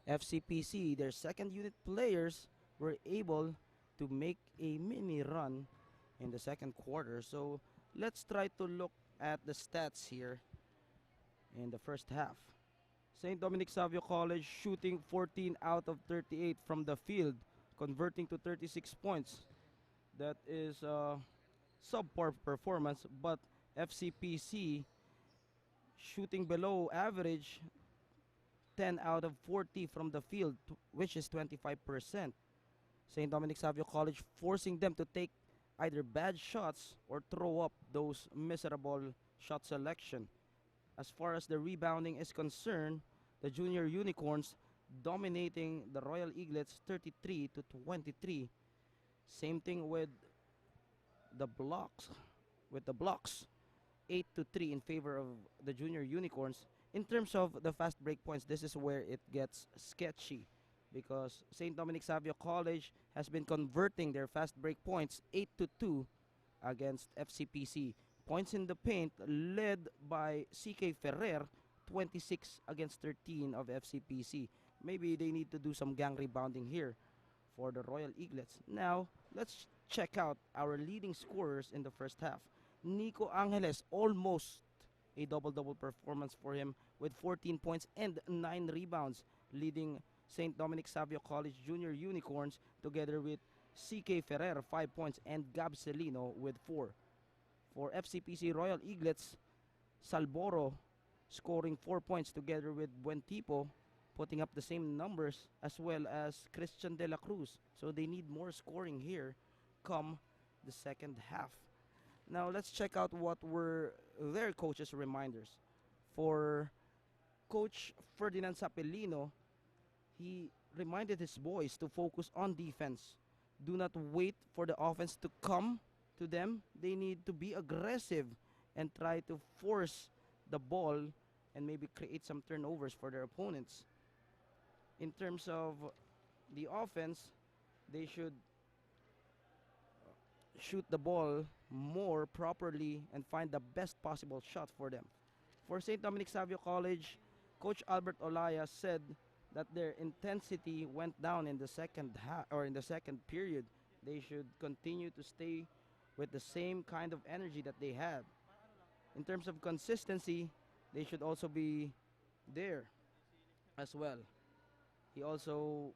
Speaker 1: FCPC, their second unit players, were able to make a mini run in the second quarter. So let's try to look at the stats here in the first half. St. Dominic Savio College shooting 14 out of 38 from the field, converting to 36 points. That is subpar performance, but FCPC shooting below average, 10 out of 40 from the field, which is 25%. St. Dominic Savio College forcing them to take either bad shots or throw up those miserable shot selection. As far as the rebounding is concerned, the Junior Unicorns dominating the Royal Eaglets 33 to 23. Same thing with the blocks, 8 to 3 in favor of the Junior Unicorns. In terms of the fast break points, this is where it gets sketchy, because St. Dominic Savio College has been converting their fast break points 8 to 2 against FCPC. Points in the paint led by CK Ferrer, 26 against 13 of FCPC. Maybe they need to do some gang rebounding here for the Royal Eaglets. Now, let's check out our leading scorers in the first half. Nico Angeles, almost a double-double performance for him with 14 points and 9 rebounds, leading St. Dominic Savio College Junior Unicorns, together with CK Ferrer, 5 points, and Gab Celino with 4. For FCPC Royal Eaglets, Salboro scoring 4 points together with Buentipo, putting up the same numbers, as well as Christian De La Cruz. So they need more scoring here come the second half. Now let's check out what were their coaches' reminders. For Coach Ferdinand Sapelino, he reminded his boys to focus on defense. Do not wait for the offense to come to them. They need to be aggressive and try to force the ball and maybe create some turnovers for their opponents. In terms of the offense, they should shoot the ball more properly and find the best possible shot for them. For St. Dominic Savio College, Coach Albert Olaya said that their intensity went down in the second half, or in the second period. They should continue to stay with the same kind of energy that they had. In terms of consistency, they should also be there as well. He also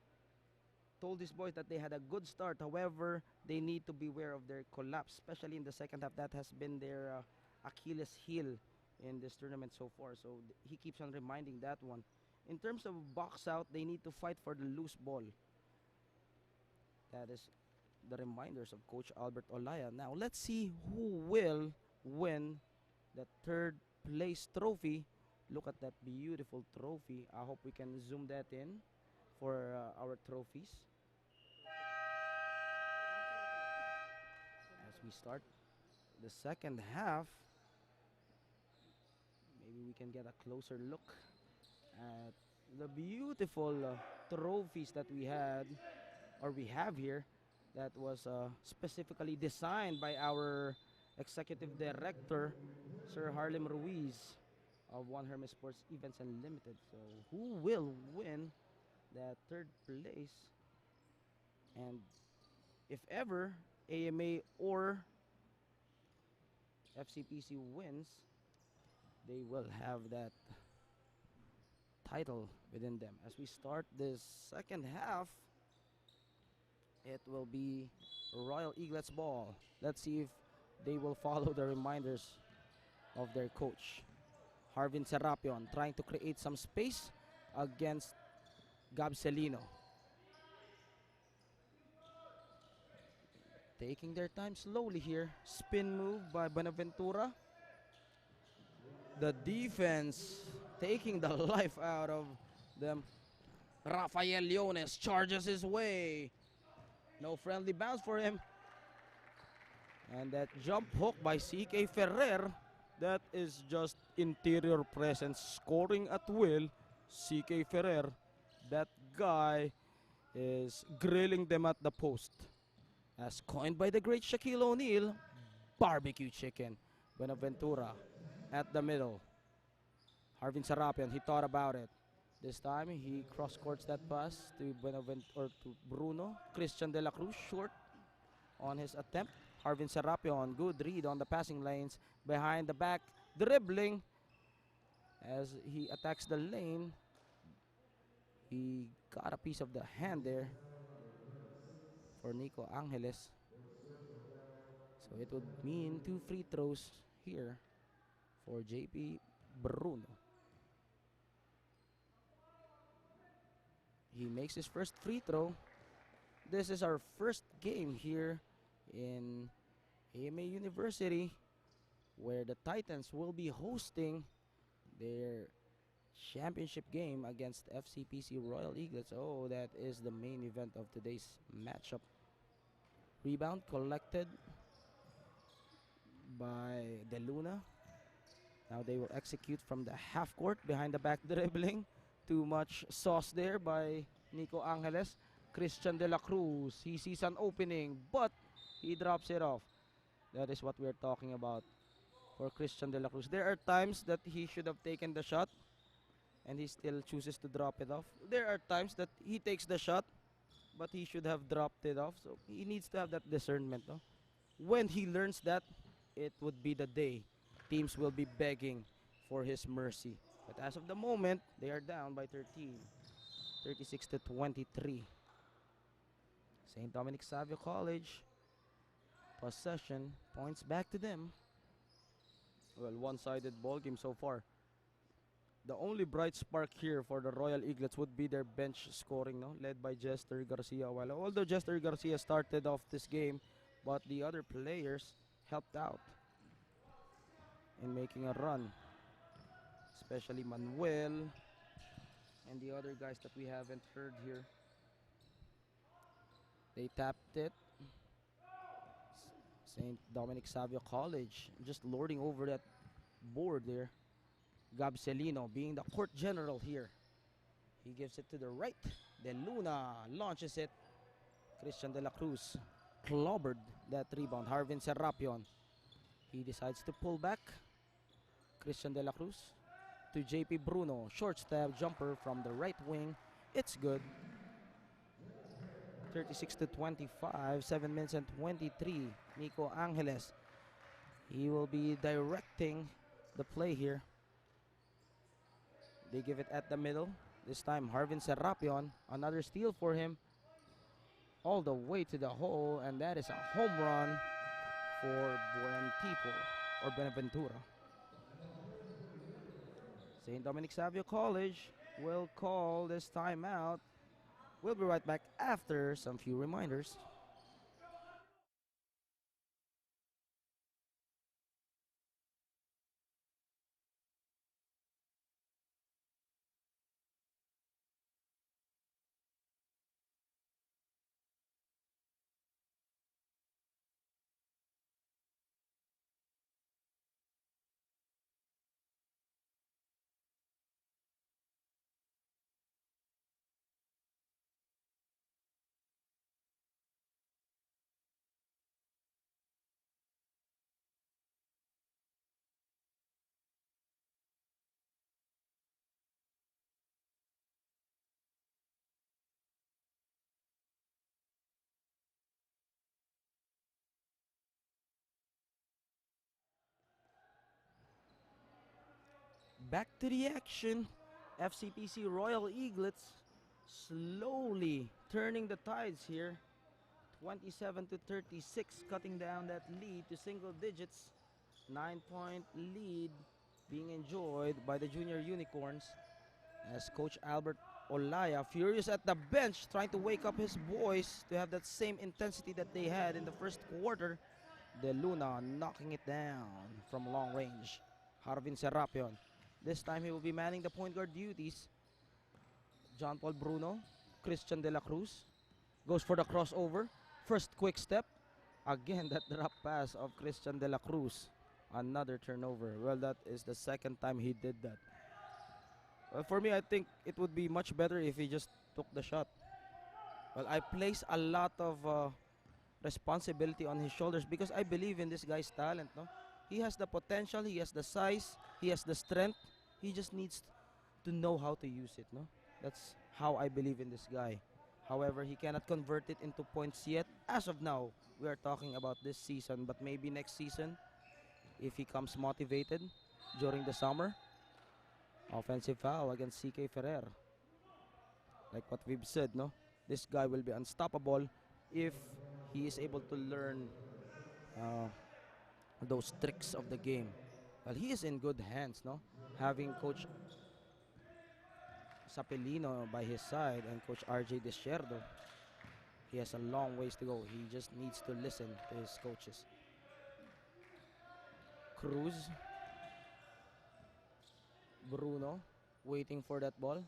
Speaker 1: told his boys that they had a good start. However, they need to beware of their collapse, especially in the second half. That has been their Achilles heel in this tournament so far. So he keeps on reminding that one. In terms of box out, they need to fight for the loose ball. That is the reminders of Coach Albert Olaya. Now, let's see who will win the third place trophy. Look at that beautiful trophy. I hope we can zoom that in for our trophies. As we start the second half, maybe we can get a closer look at the beautiful trophies that we have here, that was specifically designed by our executive director, Sir Harlem Ruiz of One Hermes Sports Events Unlimited. So who will win that third place? And if ever AMA or FCPC wins, they will have that title within them. As we start this second half, it will be Royal Eaglets ball. Let's see if they will follow the reminders of their coach, Harvin Serapion, trying to create some space against Gab Celino. taking their time slowly here. Spin move by Buenaventura. The defense taking the life out of them. Rafael Leones charges his way. No friendly bounce for him. And that jump hook by CK Ferrer. That is just interior presence, scoring at will. CK Ferrer, that guy is grilling them at the post. As coined by the great Shaquille O'Neal, barbecue chicken. Buenaventura at the middle. Harvin Sarapian, he thought about it. This time he cross courts that pass to to Bruno. Christian De La Cruz short on his attempt. Harvin Sarapian, good read on the passing lanes. Behind the back, dribbling. As he attacks the lane, he got a piece of the hand there for Nico Angeles. So it would mean 2 free throws here for JP Bruno. He makes his first free throw. This is our first game here in AMA University, where the Titans will be hosting their championship game against FCPC Royal Eaglets. Oh, that is the main event of today's matchup. Rebound collected by De Luna. Now they will execute from the half court, behind the back dribbling. Too much sauce there by Nico Angeles. Christian De La Cruz, he sees an opening, but he drops it off. That is what we're talking about for Christian De La Cruz. There are times that he should have taken the shot and he still chooses to drop it off. There are times that he takes the shot but he should have dropped it off. So he needs to have that discernment. No? When he learns that, it would be the day teams will be begging for his mercy. But as of the moment, they are down by 13, 36 to 23. St. Dominic Savio College, possession, points back to them. Well, one-sided ball game so far. The only bright spark here for the Royal Eaglets would be their bench scoring, no? Led by Jester Garcia. Well, although Jester Garcia started off this game, but the other players helped out in making a run. Especially Manuel and the other guys that we haven't heard here. They tapped it. St. Dominic Savio College just lording over that board there. Gabcelino being the court general here. He gives it to the right. De Luna launches it. Christian De La Cruz clobbered that rebound. Harvin Serapion. He decides to pull back. Christian De La Cruz to JP Bruno. Short step jumper from the right wing. It's good. 36 to 25. 7 minutes and 23. Nico Angeles. He will be directing the play here. They give it at the middle. This time Harvin Serapion. Another steal for him. All the way to the hole. And that is a home run for Buenaventura. St. Dominic Savio College will call this timeout. We'll be right back after some few reminders. Back to the action. FCPC Royal Eaglets slowly turning the tides here. 27 to 36, cutting down that lead to single digits. 9-point lead being enjoyed by the Junior Unicorns as Coach Albert Olaya, furious at the bench, trying to wake up his boys to have that same intensity that they had in the first quarter. De Luna knocking it down from long range. Harvin Serapion. This time he will be manning the point guard duties. John Paul Bruno, Christian De La Cruz goes for the crossover. First quick step. Again, that drop pass of Christian De La Cruz. Another turnover. Well, that is the second time he did that. Well, for me, I think it would be much better if he just took the shot. Well, I place a lot of responsibility on his shoulders because I believe in this guy's talent. No, he has the potential, he has the size, he has the strength. He just needs to know how to use it. No, that's how I believe in this guy. However, he cannot convert it into points yet. As of now, we are talking about this season, but maybe next season, if he comes motivated during the summer. Offensive foul against CK Ferrer. Like what we've said, no? This guy will be unstoppable if he is able to learn uh, those tricks of the game. Well, he is in good hands, no? Having Coach Sapelino by his side and Coach RJ Desierdo. He has a long ways to go. He just needs to listen to his coaches. Cruz. Bruno waiting for that ball.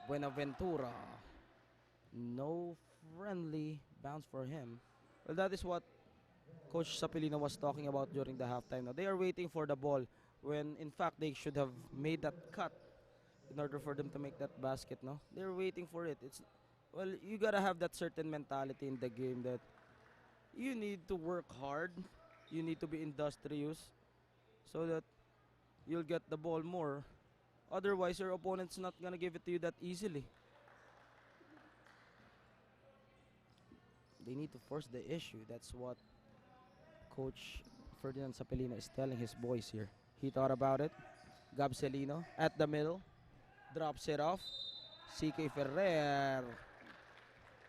Speaker 1: Buenaventura. No friendly bounce for him. Well, that is what Coach Sapelino was talking about during the halftime. Now, they are waiting for the ball when in fact they should have made that cut in order for them to make that basket. No, they're waiting for it. It's well, you gotta have that certain mentality in the game that you need to work hard, you need to be industrious, so that you'll get the ball more. Otherwise, your opponent's not gonna give it to you that easily. They need to force the issue. That's what Coach Ferdinand Sapelino is telling his boys here. He thought about it. Gabcelino at the middle. Drops it off. CK Ferrer.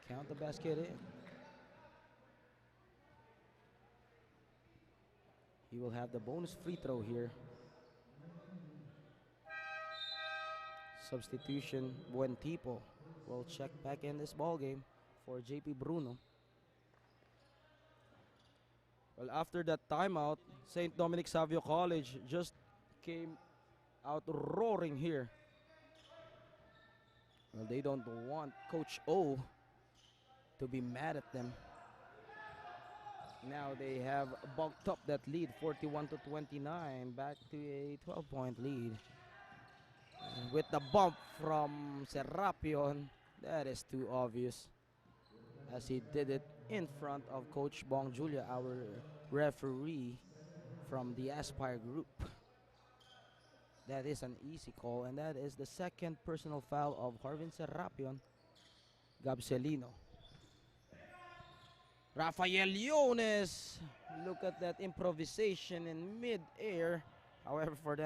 Speaker 1: Count the basket in. He will have the bonus free throw here. Substitution. Buen Tipo will check back in this ball game for JP Bruno. Well, after that timeout, St. Dominic Savio College just came out roaring here. Well, they don't want Coach O to be mad at them. Now they have bulked up that lead, 41-29, back to a 12-point lead. And with the bump from Serapion, that is too obvious, as he did it in front of Coach Bong Julia, our referee from the Aspire group. That is an easy call, and that is the second personal foul of Harvin Serapion. Gabcelino. Rafael Yones. Look at that improvisation in mid-air. However, for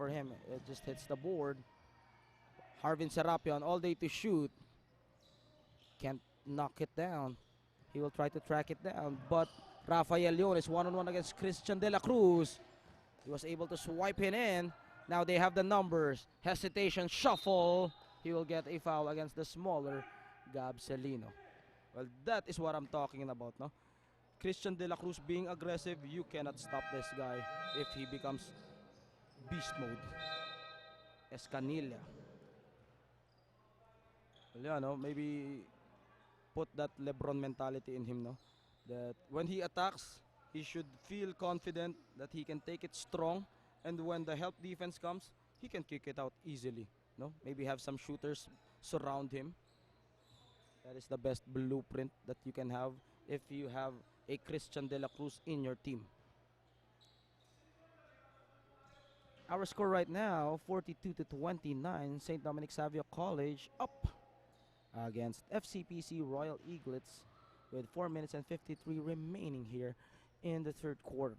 Speaker 1: him, it just hits the board. Harvin Serapion all day to shoot. Can't knock it down. He will try to track it down, but Rafael Yones one-on-one against Christian De La Cruz. He was able to swipe it in. Now they have the numbers. Hesitation, shuffle. He will get a foul against the smaller Gabcelino. Well, that is what I'm talking about, no? Christian De La Cruz being aggressive, you cannot stop this guy if he becomes beast mode. Escanilla. Well, yeah, no, maybe put that LeBron mentality in him, no? That when he attacks, he should feel confident that he can take it strong, and when the help defense comes, he can kick it out easily, no? Maybe have some shooters surround him. That is the best blueprint that you can have if you have a Christian De La Cruz in your team. Our score right now, 42-29, St. Dominic Savio College up against FCPC Royal Eaglets with 4 minutes and 53 remaining here in the third quarter.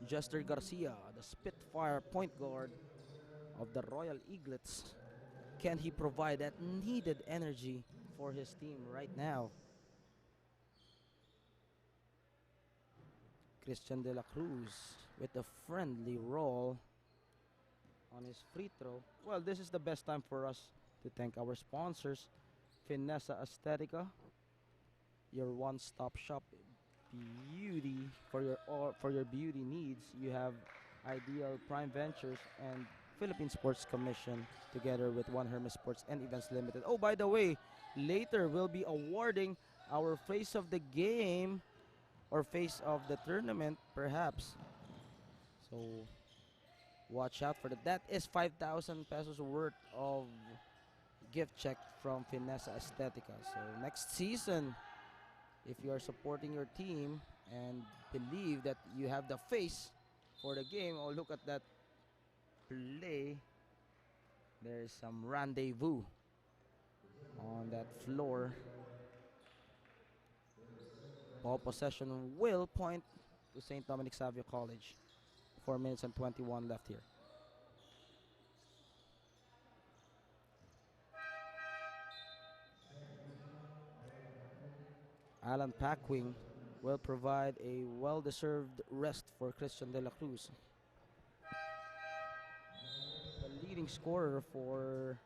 Speaker 1: Jester Garcia, the Spitfire point guard of the Royal Eaglets. Can he provide that needed energy for his team right now? Christian De La Cruz with a friendly roll on his free throw. Well, this is the best time for us to thank our sponsors, Finessa Aesthetica, your one-stop shop beauty for your beauty needs. You have Ideal Prime Ventures and Philippine Sports Commission together with One Hermes Sports and Events Limited. Oh, by the way, later we'll be awarding our face of the game or face of the tournament, perhaps. So watch out for that. That is 5,000 pesos worth of gift check from Finessa Aesthetica. So next season, if you are supporting your team and believe that you have the face for the game, oh, look at that play. There is some rendezvous on that floor. Ball possession will point to St. Dominic Savio College. 4 minutes and 21 left here. Alan Packwing will provide a well-deserved rest for Christian De La Cruz. The leading scorer for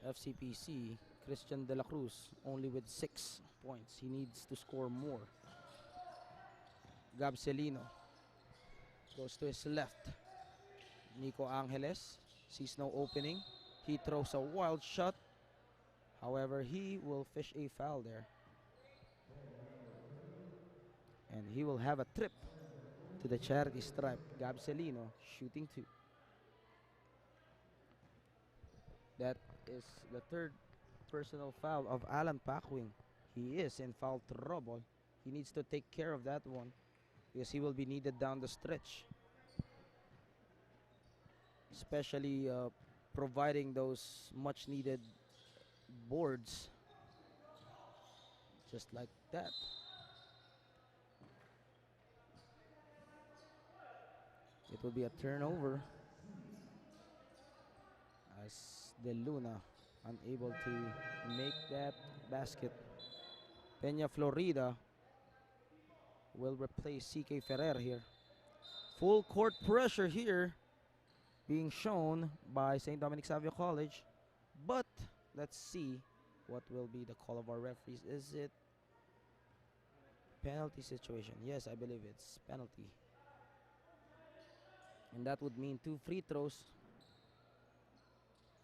Speaker 1: FCPC, Christian De La Cruz, only with 6 points. He needs to score more. Gabcelino goes to his left. Nico Angeles sees no opening. He throws a wild shot. However, he will fish a foul there. And he will have a trip to the charity stripe. Gabcelino shooting 2. That is the third personal foul of Alan Packwing. He is in foul trouble. He needs to take care of that one because he will be needed down the stretch. Especially providing those much needed boards. Just like that. It will be a turnover as De Luna unable to make that basket. Peña Florida will replace CK Ferrer here. Full court pressure here being shown by St. Dominic Savio College. But let's see what will be the call of our referees. Is it penalty situation? Yes, I believe it's penalty. And that would mean 2 free throws.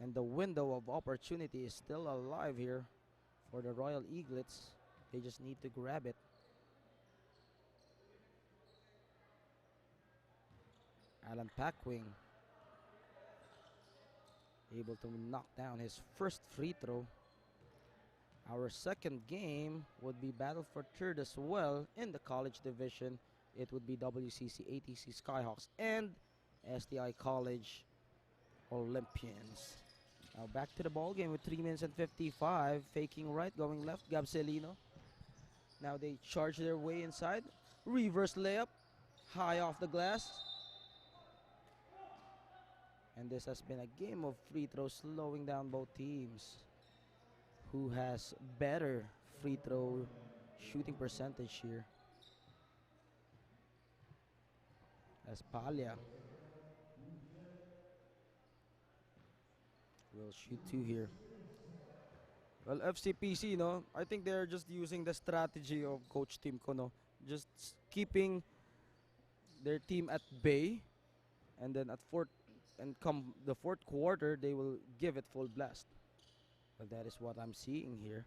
Speaker 1: And the window of opportunity is still alive here for the Royal Eaglets. They just need to grab it. Alan Packwing able to knock down his first free throw. Our second game would be battle for third as well in the college division. It would be WCC ATC Skyhawks and STI College Olympians. Now back to the ball game with 3 minutes and 55. Faking right, going left, Gabcelino. Now they charge their way inside. Reverse layup, high off the glass. And this has been a game of free throws, slowing down both teams. Who has better free throw shooting percentage here? As Palya will shoot 2 here. Well, FCPC, no, I think they're just using the strategy of Coach Tim Kono, just keeping their team at bay, and then come the fourth quarter, they will give it full blast. Well, that is what I'm seeing here.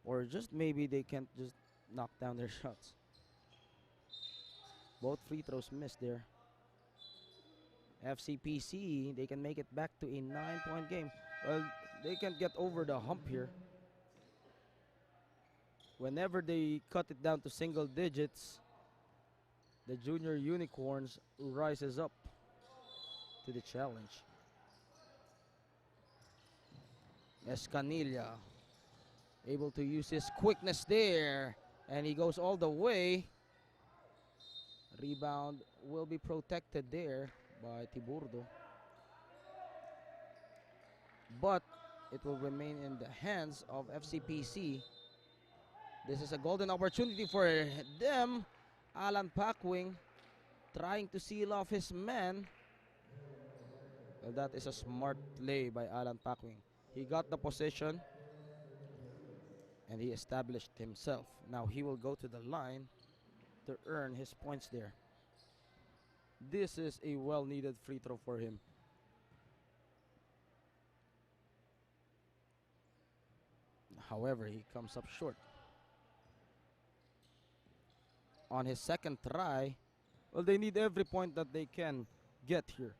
Speaker 1: Or just maybe they can't just knock down their shots. Both free throws missed there. FCPC, they can make it back to a 9-point game. Well, they can't get over the hump here. Whenever they cut it down to single digits, the Junior Unicorns rises up to the challenge. Escanilla able to use his quickness there, and he goes all the way. Rebound will be protected there by Tiburdo, but it will remain in the hands of FCPC. This is a golden opportunity for them. Alan Packwing trying to seal off his man. Well, that is a smart play by Alan Packwing. He got the position and he established himself. Now he will go to the line to earn his points there. This is a well-needed free throw for him. However, he comes up short. On his second try, well, they need every point that they can get here.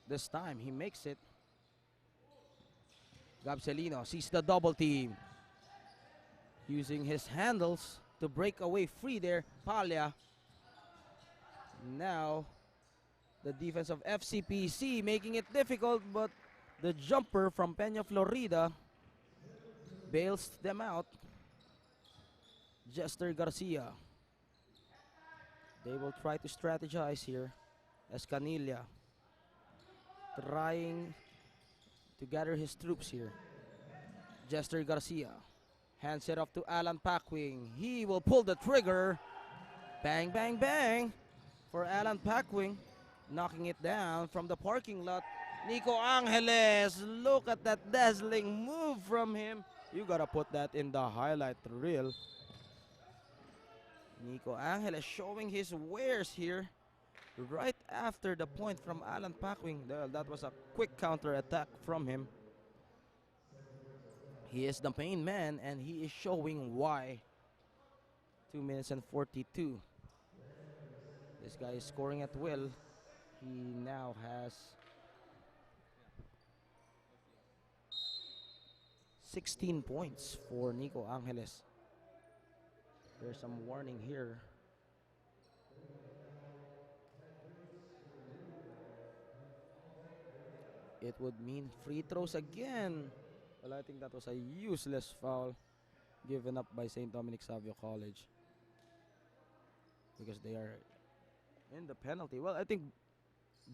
Speaker 1: This time, he makes it. Gabcelino sees the double team. Using his handles to break away free there. Palya. Now, the defense of FCPC making it difficult, but the jumper from Peña Florida bails them out. Jester Garcia. They will try to strategize here. Escanilla trying to gather his troops here. Jester Garcia hands it off to Alan Packwing. He will pull the trigger. Bang, bang, bang for Alan Packwing. Knocking it down from the parking lot. Nico Angeles, look at that dazzling move from him. You gotta put that in the highlight reel. Nico Angeles showing his wares here right after the point from Alan Packwing. That was a quick counter attack from him. He is the main man and he is showing why. 2 minutes and 42. This guy is scoring at will. He now has 16 points for Nico Angeles. There's some warning here. It would mean free throws again. Well, I think that was a useless foul given up by St. Dominic Savio College, because they are in the penalty. Well, I think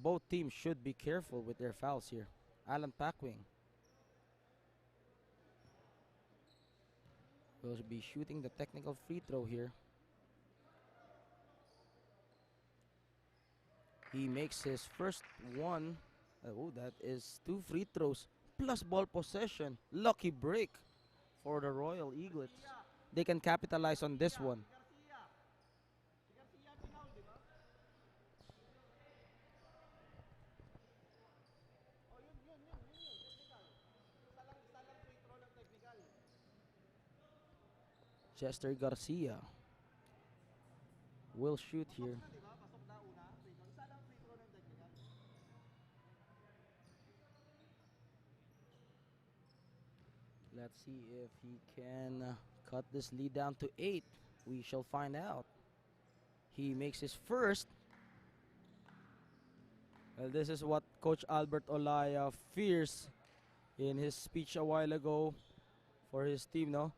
Speaker 1: both teams should be careful with their fouls here. Alan Packwing will be shooting the technical free throw here. He makes his first one. Oh, that is 2 free throws plus ball possession. Lucky break for the Royal Eaglets. They can capitalize on this one. Chester Garcia will shoot here. Let's see if he can cut this lead down to 8. We shall find out. He makes his first. Well, this is what Coach Albert Olaya fears in his speech a while ago for his team, no?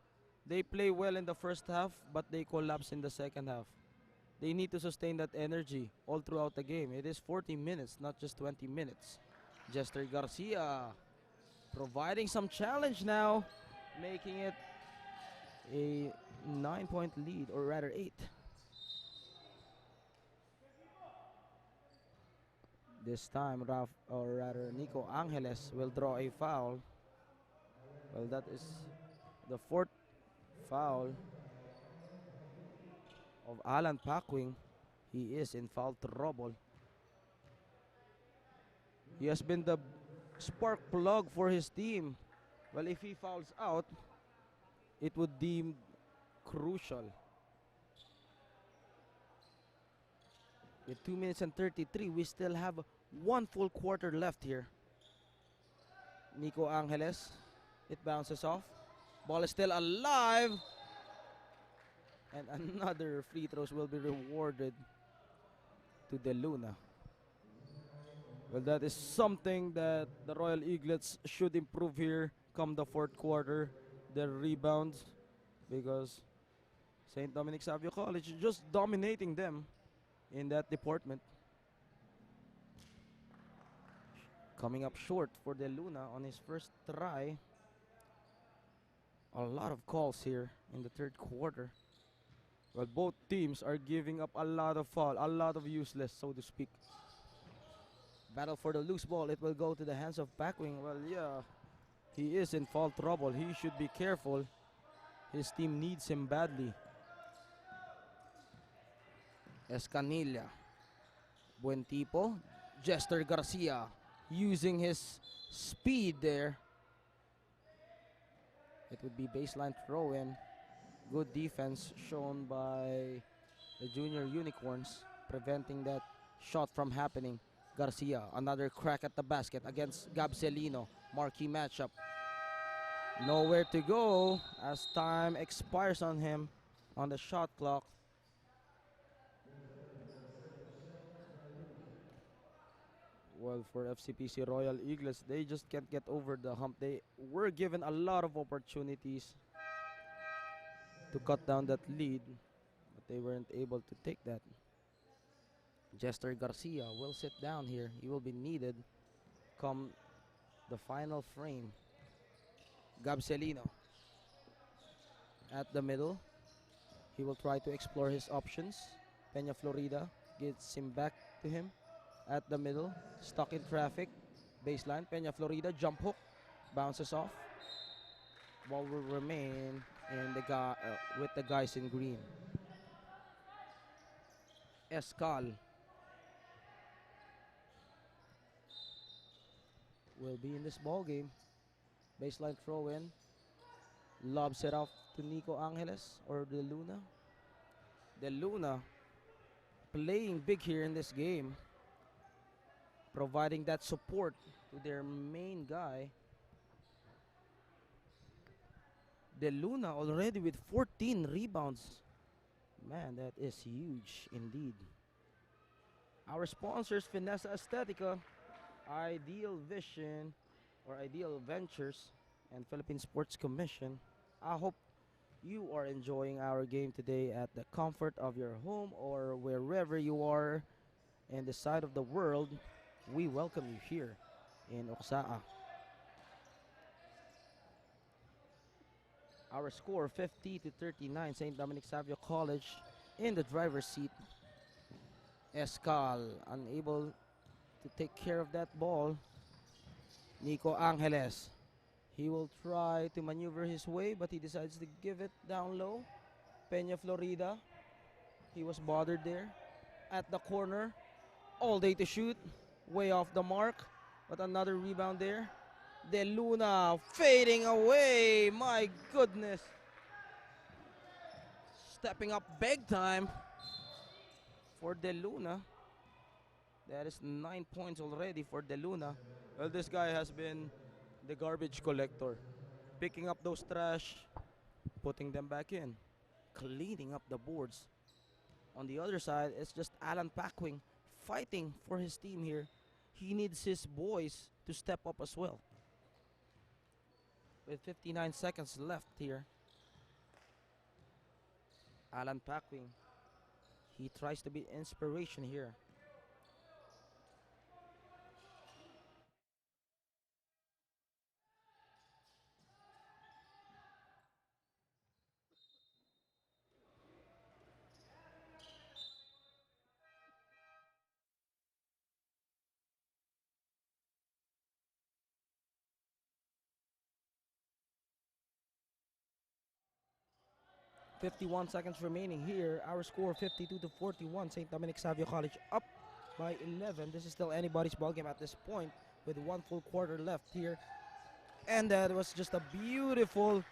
Speaker 1: They play well in the first half, but they collapse in the second half. They need to sustain that energy all throughout the game. It is 40 minutes, not just 20 minutes. Jester Garcia providing some challenge now, making it a 9-point lead, or rather 8. This time, Nico Angeles will draw a foul. Well, that is the 4th foul of Alan Packwing. He is in foul trouble. He has been the spark plug for his team. Well, if he fouls out, it would deem crucial. With 2 minutes and 33, we still have 1 full quarter left here. Nico Angeles, it bounces off. Ball is still alive. And another free throws will be rewarded to De Luna. Well, that is something that the Royal Eaglets should improve here come the 4th quarter. Their rebounds, because St. Dominic Savio College is just dominating them in that department. Coming up short for De Luna on his first try. A lot of calls here in the 3rd quarter. Well, both teams are giving up a lot of foul, a lot of useless, so to speak. Battle for the loose ball. It will go to the hands of Backwing. Well, yeah, he is in foul trouble. He should be careful. His team needs him badly. Escanilla. Buen tipo. Jester Garcia using his speed there. It would be baseline throw in. Good defense shown by the junior unicorns, preventing that shot from happening. Garcia, another crack at the basket against Gabselino. Marquee matchup. Nowhere to go as time expires on him on the shot clock. Well, for FCPC Royal Eaglets, they just can't get over the hump. They were given a lot of opportunities to cut down that lead, but they weren't able to take that. Jester Garcia will sit down here. He will be needed come the final frame. Gabselino at the middle. He will try to explore his options. Peña Florida gets him back to him at the middle. Stuck in traffic. Baseline. Peña Florida jump hook. Bounces off. Ball will remain in the with the guys in green. Escal will be in this ball game. Baseline throw in. Lobs it off to Nico Angeles or De Luna. De Luna playing big here in this game, providing that support to their main guy. De Luna already with 14 rebounds. Man, that is huge indeed. Our sponsors, Finessa Estetica, Ideal Vision or Ideal Ventures, and Philippine Sports Commission. I hope you are enjoying our game today at the comfort of your home or wherever you are in the side of the world. We welcome you here in UCSAA. Our score 50-39, St. Dominic Savio College in the driver's seat. Escal unable to take care of that ball. Nico Angeles. He will try to maneuver his way, but he decides to give it down low. Peña Florida. He was bothered there. At the corner. All day to shoot. Way off the mark. But another rebound there. De Luna fading away. My goodness. Stepping up big time for De Luna. That is 9 points already for De Luna. Well, this guy has been the garbage collector. Picking up those trash, putting them back in. Cleaning up the boards. On the other side, it's just Alan Packwing fighting for his team here. He needs his boys to step up as well. With 59 seconds left here. Alan Packwing. He tries to be inspiration here. .51 seconds remaining here. Our score 52-41. St. Dominic Savio College up by 11. This is still anybody's ball game at this point with one full quarter left here. And that was just a beautiful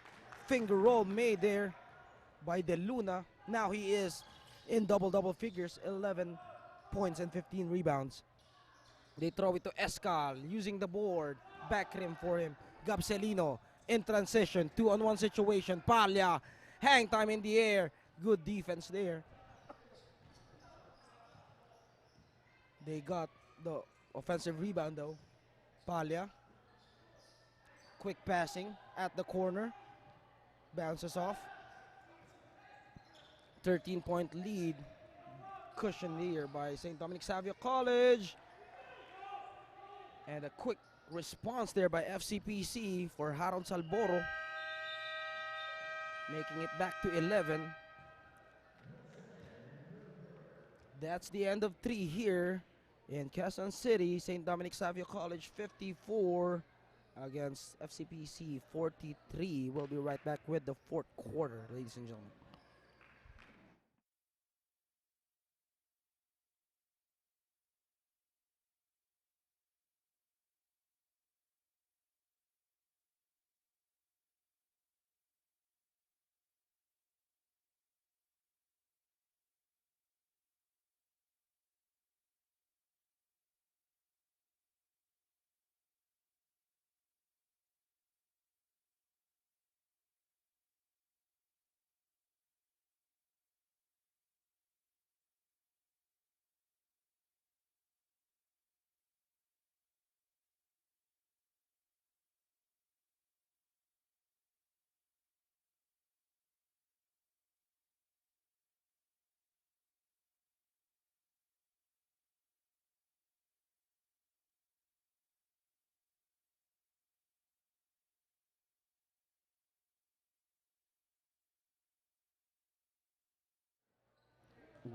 Speaker 1: finger roll made there by De Luna. Now he is in double figures, 11 points and 15 rebounds. They throw it to Escal using the board. Back rim for him. Gabselino in transition. 2-on-1 situation. Palya. Hang time in the air. Good defense there. They got the offensive rebound though. Palya. Quick passing at the corner. Bounces off. 13-point lead. Cushioned here by St. Dominic Savio College. And a quick response there by FCPC for Harold Salboro. Making it back to 11. That's the end of 3 here in Quezon City. St. Dominic Savio College 54 against FCPC 43. We'll be right back with the fourth quarter, ladies and gentlemen.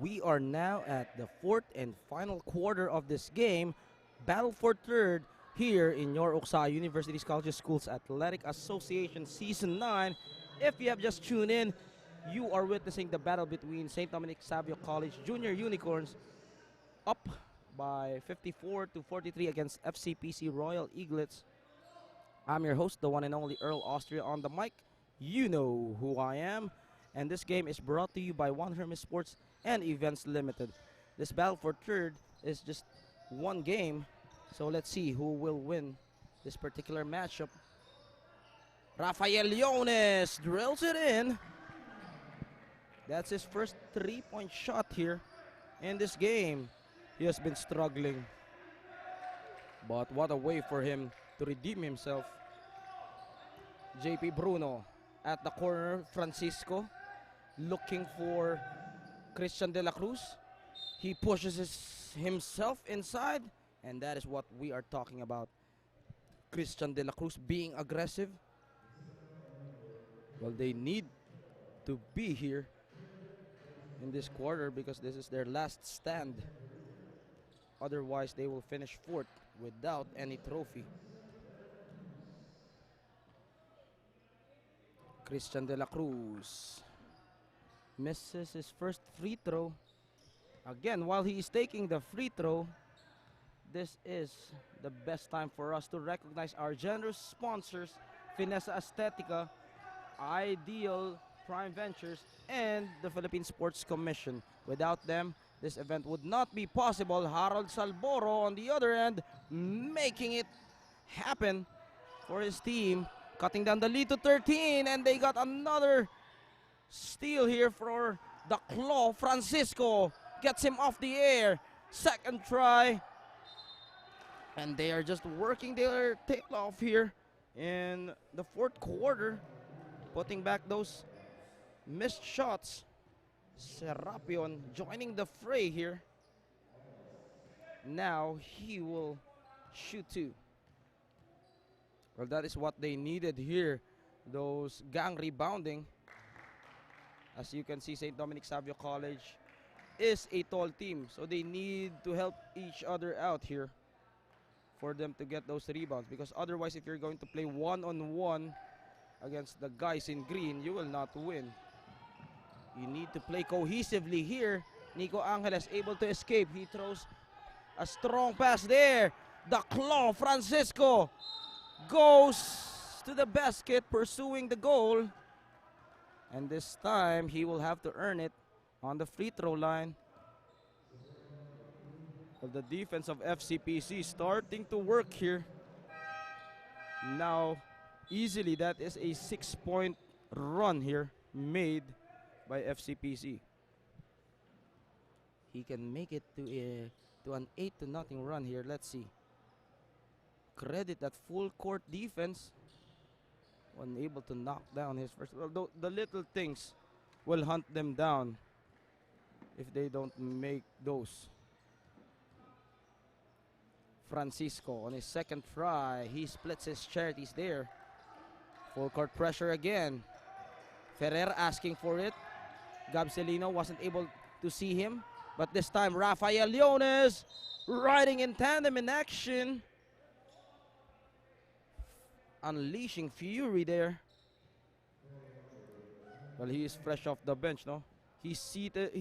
Speaker 1: We are now at the fourth and final quarter of this game. Battle for third here in your UCSAA University's Colleges Schools Athletic Association Season 9. If you have just tuned in, you are witnessing the battle between St. Dominic Savio College Junior Unicorns up by 54 to 43 against FCPC Royal Eaglets. I'm your host, the one and only Earl Austria on the mic. You know who I am. And this game is brought to you by One Hermes Sports and Events Limited. This battle for third is just one game. So let's see who will win this particular matchup. Rafael Leones drills it in. That's his first 3-point shot here in this game. He has been struggling. But what a way for him to redeem himself. JP Bruno at the corner. Francisco looking for Christian De La Cruz. He pushes himself inside, and that is what we are talking about. Christian De La Cruz being aggressive. Well, they need to be here in this quarter because this is their last stand. Otherwise, they will finish fourth without any trophy. Christian De La Cruz misses his first free throw. Again, while he is taking the free throw, this is the best time for us to recognize our generous sponsors, Finessa Estetica, Ideal Prime Ventures, and the Philippine Sports Commission. Without them, this event would not be possible. Harold Salboro on the other end, making it happen for his team. Cutting down the lead to 13, and they got another steal here for the Claw. Francisco gets him off the air. Second try. And they are just working their tail off here in the fourth quarter, putting back those missed shots. Serapion joining the fray here. Now he will shoot two. Well, that is what they needed here. Those gang rebounding. As you can see, St. Dominic Savio College is a tall team. So they need to help each other out here for them to get those rebounds. Because otherwise, if you're going to play one-on-one against the guys in green, you will not win. You need to play cohesively here. Nico Angeles able to escape. He throws a strong pass there. The Claw, Francisco, goes to the basket, pursuing the goal. And this time, he will have to earn it on the free throw line. Well, the defense of FCPC starting to work here. Now, easily, that is a 6-point run here made by FCPC. He can make it to an 8-0 run here. Let's see. Credit that full court defense. Unable to knock down his first. Well, the little things will hunt them down if they don't make those. Francisco on his second try. He splits his charities there. Full court pressure again. Ferrer asking for it. Gabcelino wasn't able to see him. But this time, Rafael Leones riding in tandem in action. Unleashing fury there. Well, he is fresh off the bench, no? He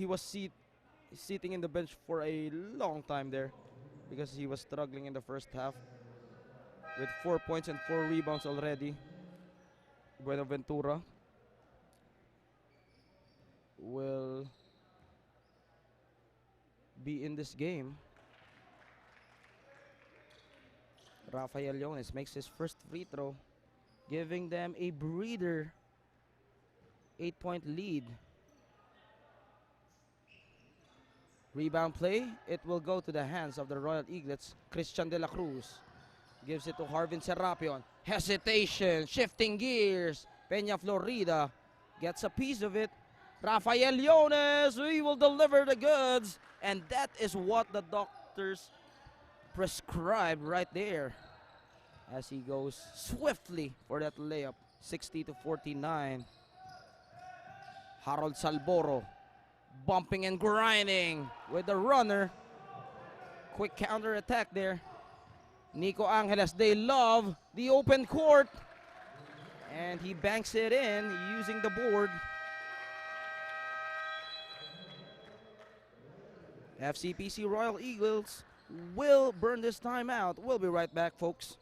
Speaker 1: was sitting in the bench for a long time there because he was struggling in the first half with 4 points and 4 rebounds already. Buenaventura will be in this game. Rafael Leones makes his first free throw, giving them a breather. 8-point lead. Rebound play. It will go to the hands of the Royal Eaglets. Christian De La Cruz gives it to Harvin Serapion. Hesitation, shifting gears. Peña Florida gets a piece of it. Rafael Leones, we will deliver the goods. And that is what the doctors prescribed right there. As he goes swiftly for that layup. 60-49. Harold Salboro bumping and grinding with the runner. Quick counter attack there. Nico Angeles, they love the open court. And he banks it in using the board. FCPC Royal Eagles will burn this time out. We'll be right back, folks.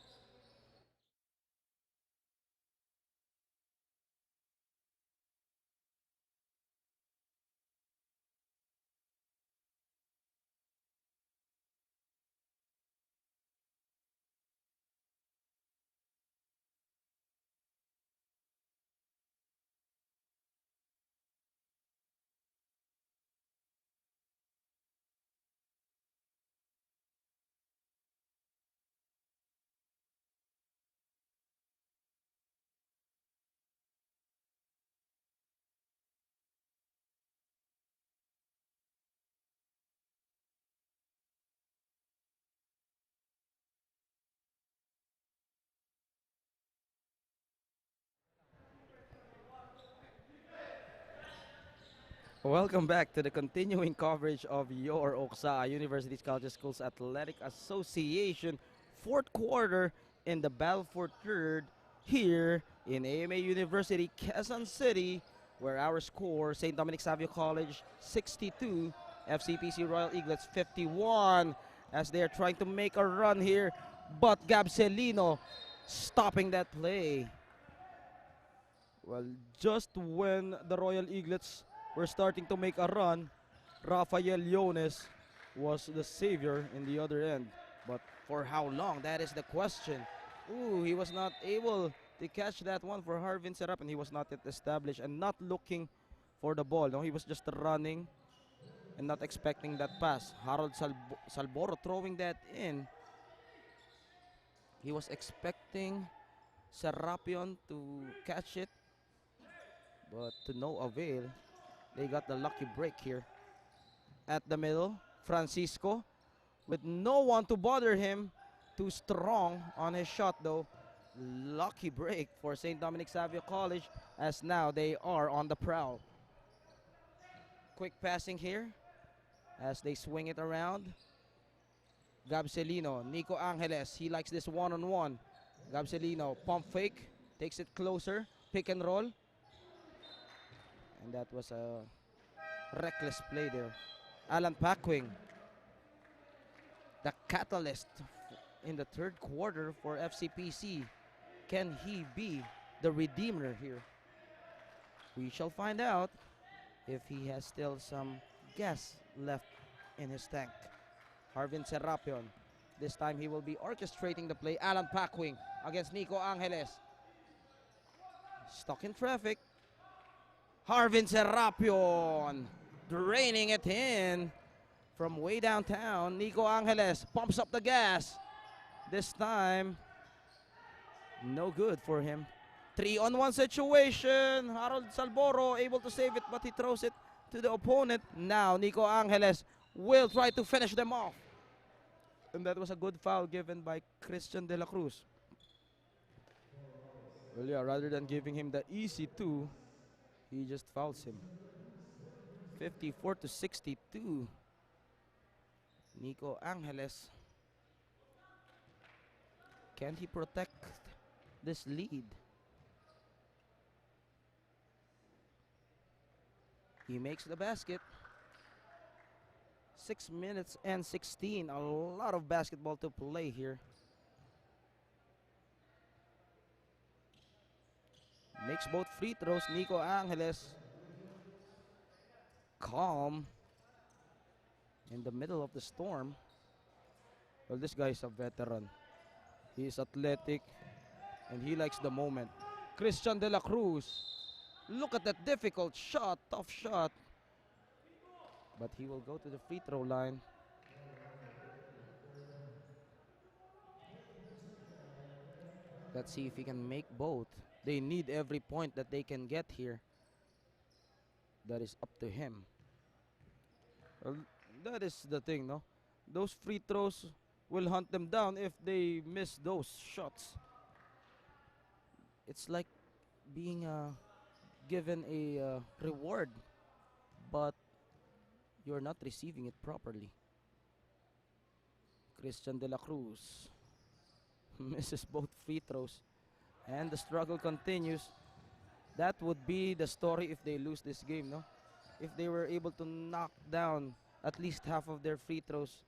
Speaker 1: Welcome back to the continuing coverage of your UCSAA Universities Colleges Schools Athletic Association fourth quarter in the battle for third here in AMA University, Quezon City, where our score, St. Dominic Savio College 62, FCPC Royal Eaglets 51, as they are trying to make a run here, but Gabcelino stopping that play. Well, just when the Royal Eaglets were starting to make a run, Rafael Leones was the savior in the other end. But for how long? That is the question. Ooh, he was not able to catch that one for Harvin Serap, and he was not yet established and not looking for the ball. No, he was just running and not expecting that pass. Harold Salboro throwing that in. He was expecting Serapion to catch it, but to no avail. They got the lucky break here. At the middle, Francisco with no one to bother him. Too strong on his shot though. Lucky break for St. Dominic Savio College, as now they are on the prowl. Quick passing here as they swing it around. Gabcelino, Nico Angeles, he likes this one-on-one. Gabcelino, pump fake, takes it closer, pick and roll. And that was a reckless play there. Alan Packwing, the catalyst in the third quarter for FCPC. Can he be the redeemer here? We shall find out if he has still some gas left in his tank. Harvin Serapion. This time he will be orchestrating the play. Alan Packwing against Nico Angeles. Stuck in traffic. Harvin Serapion draining it in from way downtown. Nico Angeles pumps up the gas. This time, no good for him. 3-on-1 situation. Harold Salboro able to save it, but he throws it to the opponent. Now Nico Angeles will try to finish them off. And that was a good foul given by Christian De La Cruz. Well, yeah, rather than giving him the easy two, he just fouls him. 54-62. Nico Angeles. Can he protect this lead? He makes the basket. 6 minutes and 16. A lot of basketball to play here. Makes both free throws. Nico Angeles. Calm in the middle of the storm. Well, this guy is a veteran. He is athletic and he likes the moment. Christian De La Cruz. Look at that difficult shot, tough shot. But he will go to the free throw line. Let's see if he can make both. They need every point that they can get here. That is up to him. Well, that is the thing, no? Those free throws will hunt them down if they miss those shots. It's like being given a reward, but you're not receiving it properly. Christian De La Cruz misses both free throws, and the struggle continues. That would be the story if they lose this game, no? If they were able to knock down at least half of their free throws,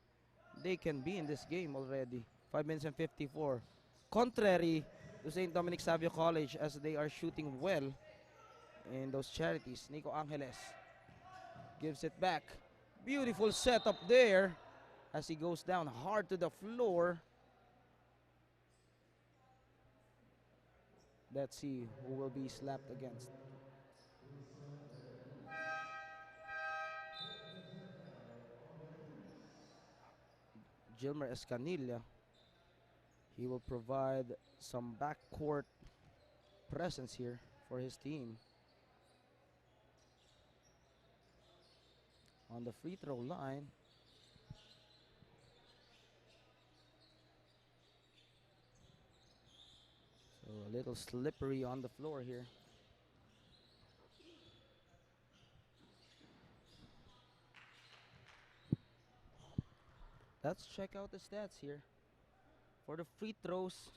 Speaker 1: they can be in this game already. 5 minutes and 54. Contrary to St. Dominic Savio College, as they are shooting well in those charities. Nico Angeles gives it back. Beautiful setup there as he goes down hard to the floor. Let's see who will be slapped against. Gilmer Escanilla. He will provide some backcourt presence here for his team. On the free throw line, so a little slippery on the floor here. Let's check out the stats here. For the free throws,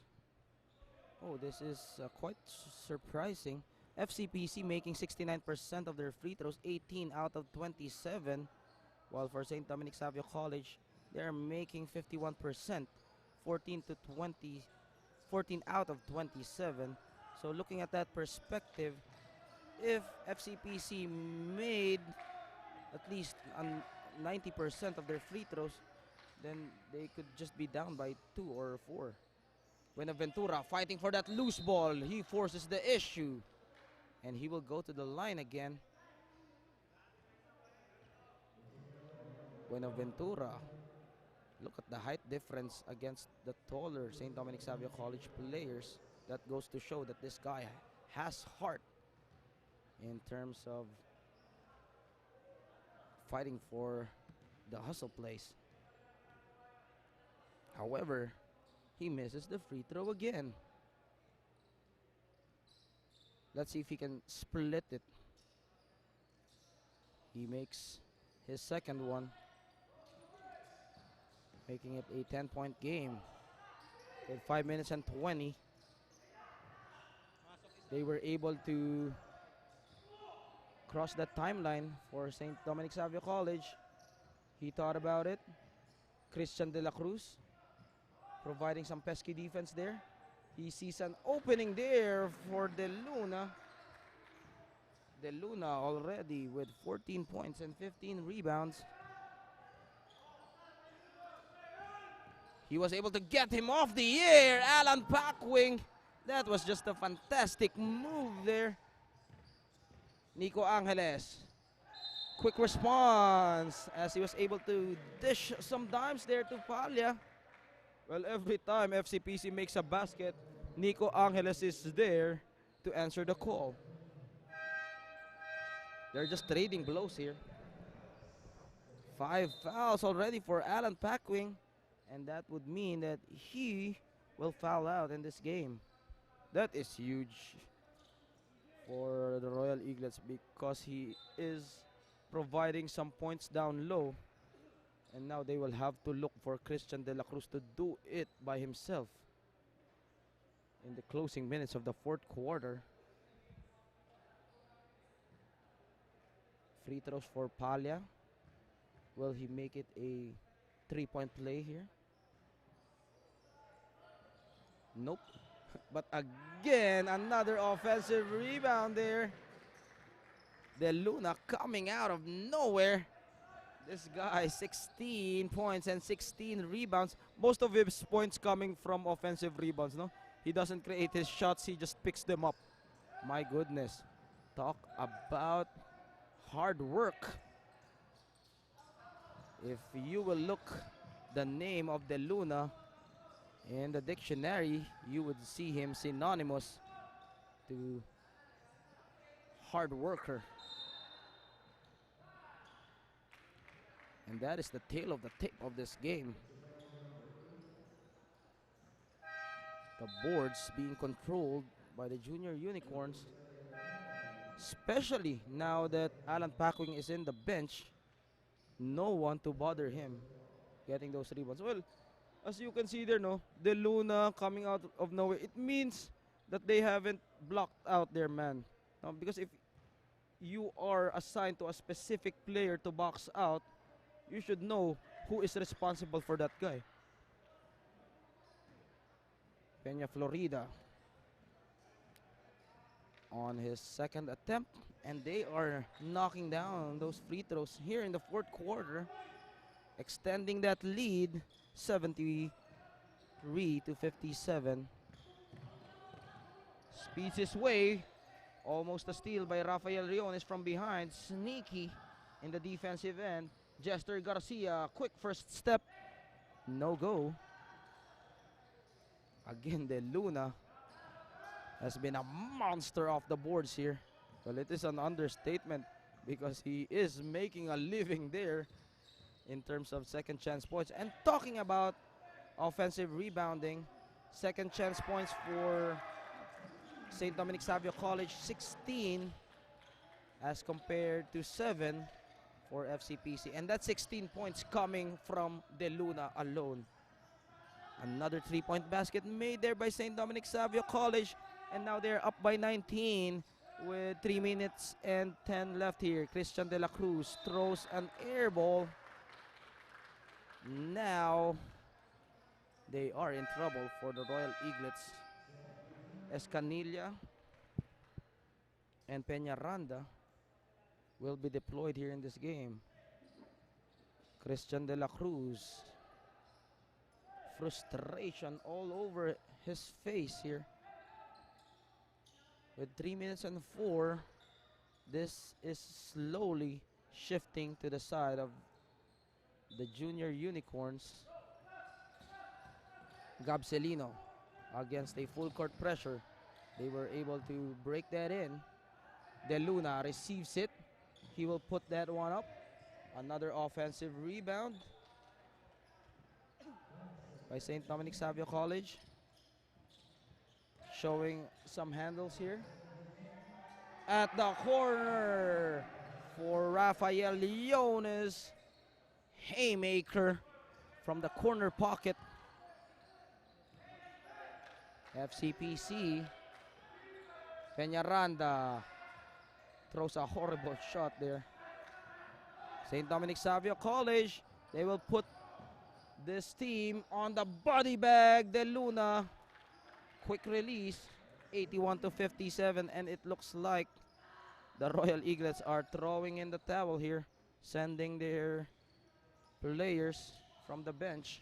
Speaker 1: oh, this is quite surprising. FCPC making 69% of their free throws, 18 out of 27. While for St. Dominic Savio College, they are making 51%, 14 out of 27. So looking at that perspective, if FCPC made at least 90% of their free throws, then they could just be down by 2 or 4. Buenaventura fighting for that loose ball. He forces the issue. And he will go to the line again. Buenaventura. Look at the height difference against the taller St. Dominic Savio College players. That goes to show that this guy has heart in terms of fighting for the hustle plays. However, he misses the free throw again. Let's see if he can split it. He makes his second one, making it a 10-point game. With 5 minutes and 20, they were able to cross that timeline for St. Dominic Savio College. He thought about it. Christian De La Cruz providing some pesky defense there. He sees an opening there for De Luna. De Luna already with 14 points and 15 rebounds. He was able to get him off the air. Alan Packwing. That was just a fantastic move there. Nico Angeles. Quick response as he was able to dish some dimes there to Palya. Well, every time FCPC makes a basket, Nico Angeles is there to answer the call. They're just trading blows here. 5 fouls already for Alan Packwing. And that would mean that he will foul out in this game. That is huge for the Royal Eaglets because he is providing some points down low. And now they will have to look for Christian De La Cruz to do it by himself in the closing minutes of the fourth quarter. Free throws for Palya. Will he make it a 3-point play here? Nope. But again, another offensive rebound there. De Luna coming out of nowhere. This guy, 16 points and 16 rebounds. Most of his points coming from offensive rebounds, no? He doesn't create his shots, he just picks them up. My goodness. Talk about hard work. If you will look the name of De Luna in the dictionary, you would see him synonymous to hard worker. And that is the tail of the tape of this game. The boards being controlled by the Junior Unicorns, especially now that Alan Packwing is in the bench. No one to bother him getting those rebounds. Well, as you can see there, no, De Luna coming out of nowhere. It means that they haven't blocked out their man. Because if you are assigned to a specific player to box out, you should know who is responsible for that guy. Peña Florida on his second attempt, and they are knocking down those free throws here in the fourth quarter, extending that lead 73 to 57. Speeds his way, almost a steal by Rafael Riones from behind, sneaky in the defensive end. Jester Garcia, quick first step, no go. Again, De Luna has been a monster off the boards here. Well, it is an understatement because he is making a living there in terms of second chance points. And talking about offensive rebounding, second chance points for St. Dominic Savio College, 16 as compared to 7 for FCPC. And that's 16 points coming from De Luna alone. Another 3-point basket made there by St. Dominic Savio College. And now they're up by 19 with 3 minutes and 10 left here. Christian De La Cruz throws an air ball. Now they are in trouble for the Royal Eaglets. Escanilla and Peñaranda will be deployed here in this game. Christian De La Cruz. Frustration all over his face here. With 3 minutes and 4, this is slowly shifting to the side of the Junior Unicorns. Gabcelino against a full court pressure. They were able to break that in. De Luna receives it. He will put that one up. Another offensive rebound by St. Dominic Savio College. Showing some handles here. At the corner for Rafael Leones. Haymaker from the corner pocket. FCPC. Peñaranda throws a horrible shot there. St. Dominic Savio College, they will put this team on the body bag. De Luna, quick release, 81 to 57, and it looks like the Royal Eaglets are throwing in the towel here, sending their players from the bench.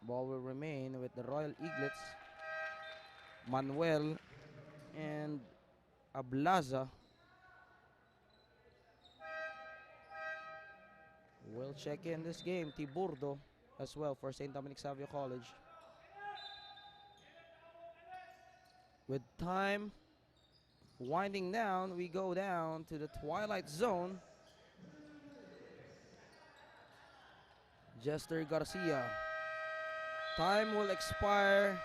Speaker 1: Ball will remain with the Royal Eaglets. Manuel and Ablaza will check in this game. Tiburdo as well for St. Dominic Savio College. With time winding down, we go down to the twilight zone. Jester Garcia. Time will expire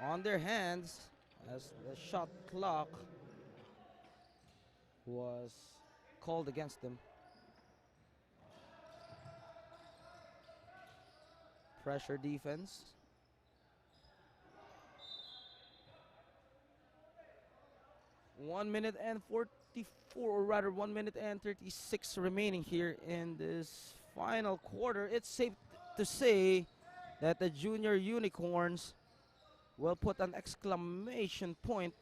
Speaker 1: on their hands as the shot clock was called against them. Pressure defense. One minute and 44, or rather 1 minute and 36 remaining here in this final quarter. It's safe to say that the Junior Unicorns will put an exclamation point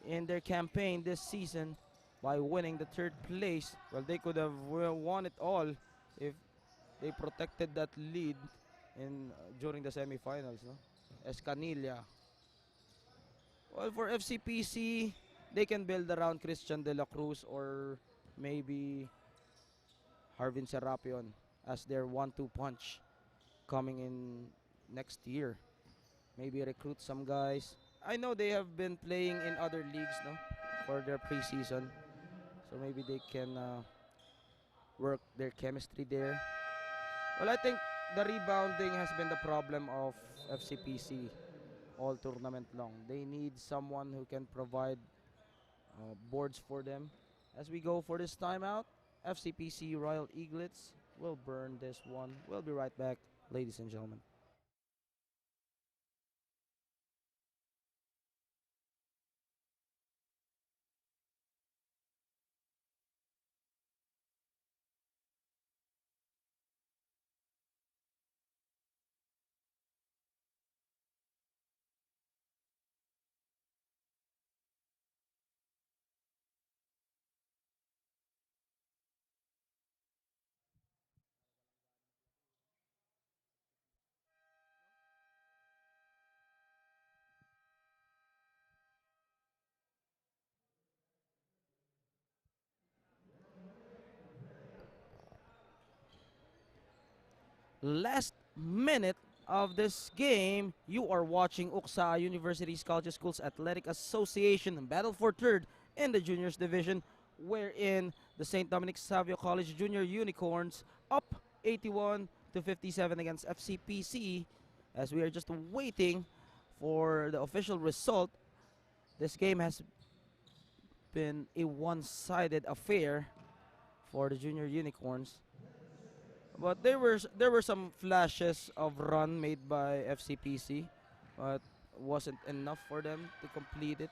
Speaker 1: in their campaign this season by winning the third place. Well, they could have won it all if they protected that lead in during the semifinals, no? Escanilla. Well, for FCPC, they can build around Christian De La Cruz or maybe Harvin Serapion as their 1-2 punch coming in next year. Maybe recruit some guys. I know they have been playing in other leagues, no, for their preseason. So maybe they can work their chemistry there. Well, I think the rebounding has been the problem of FCPC all tournament long. They need someone who can provide boards for them. As we go for this timeout, FCPC Royal Eaglets will burn this one. We'll be right back, ladies and gentlemen. Last minute of this game, you are watching UCSAA University's College Schools Athletic Association battle for third in the juniors division, wherein the St. Dominic Savio College Junior Unicorns up 81 to 57 against FCPC. As we are just waiting for the official result, this game has been a one-sided affair for the Junior Unicorns. But there were some flashes of run made by FCPC, but wasn't enough for them to complete it.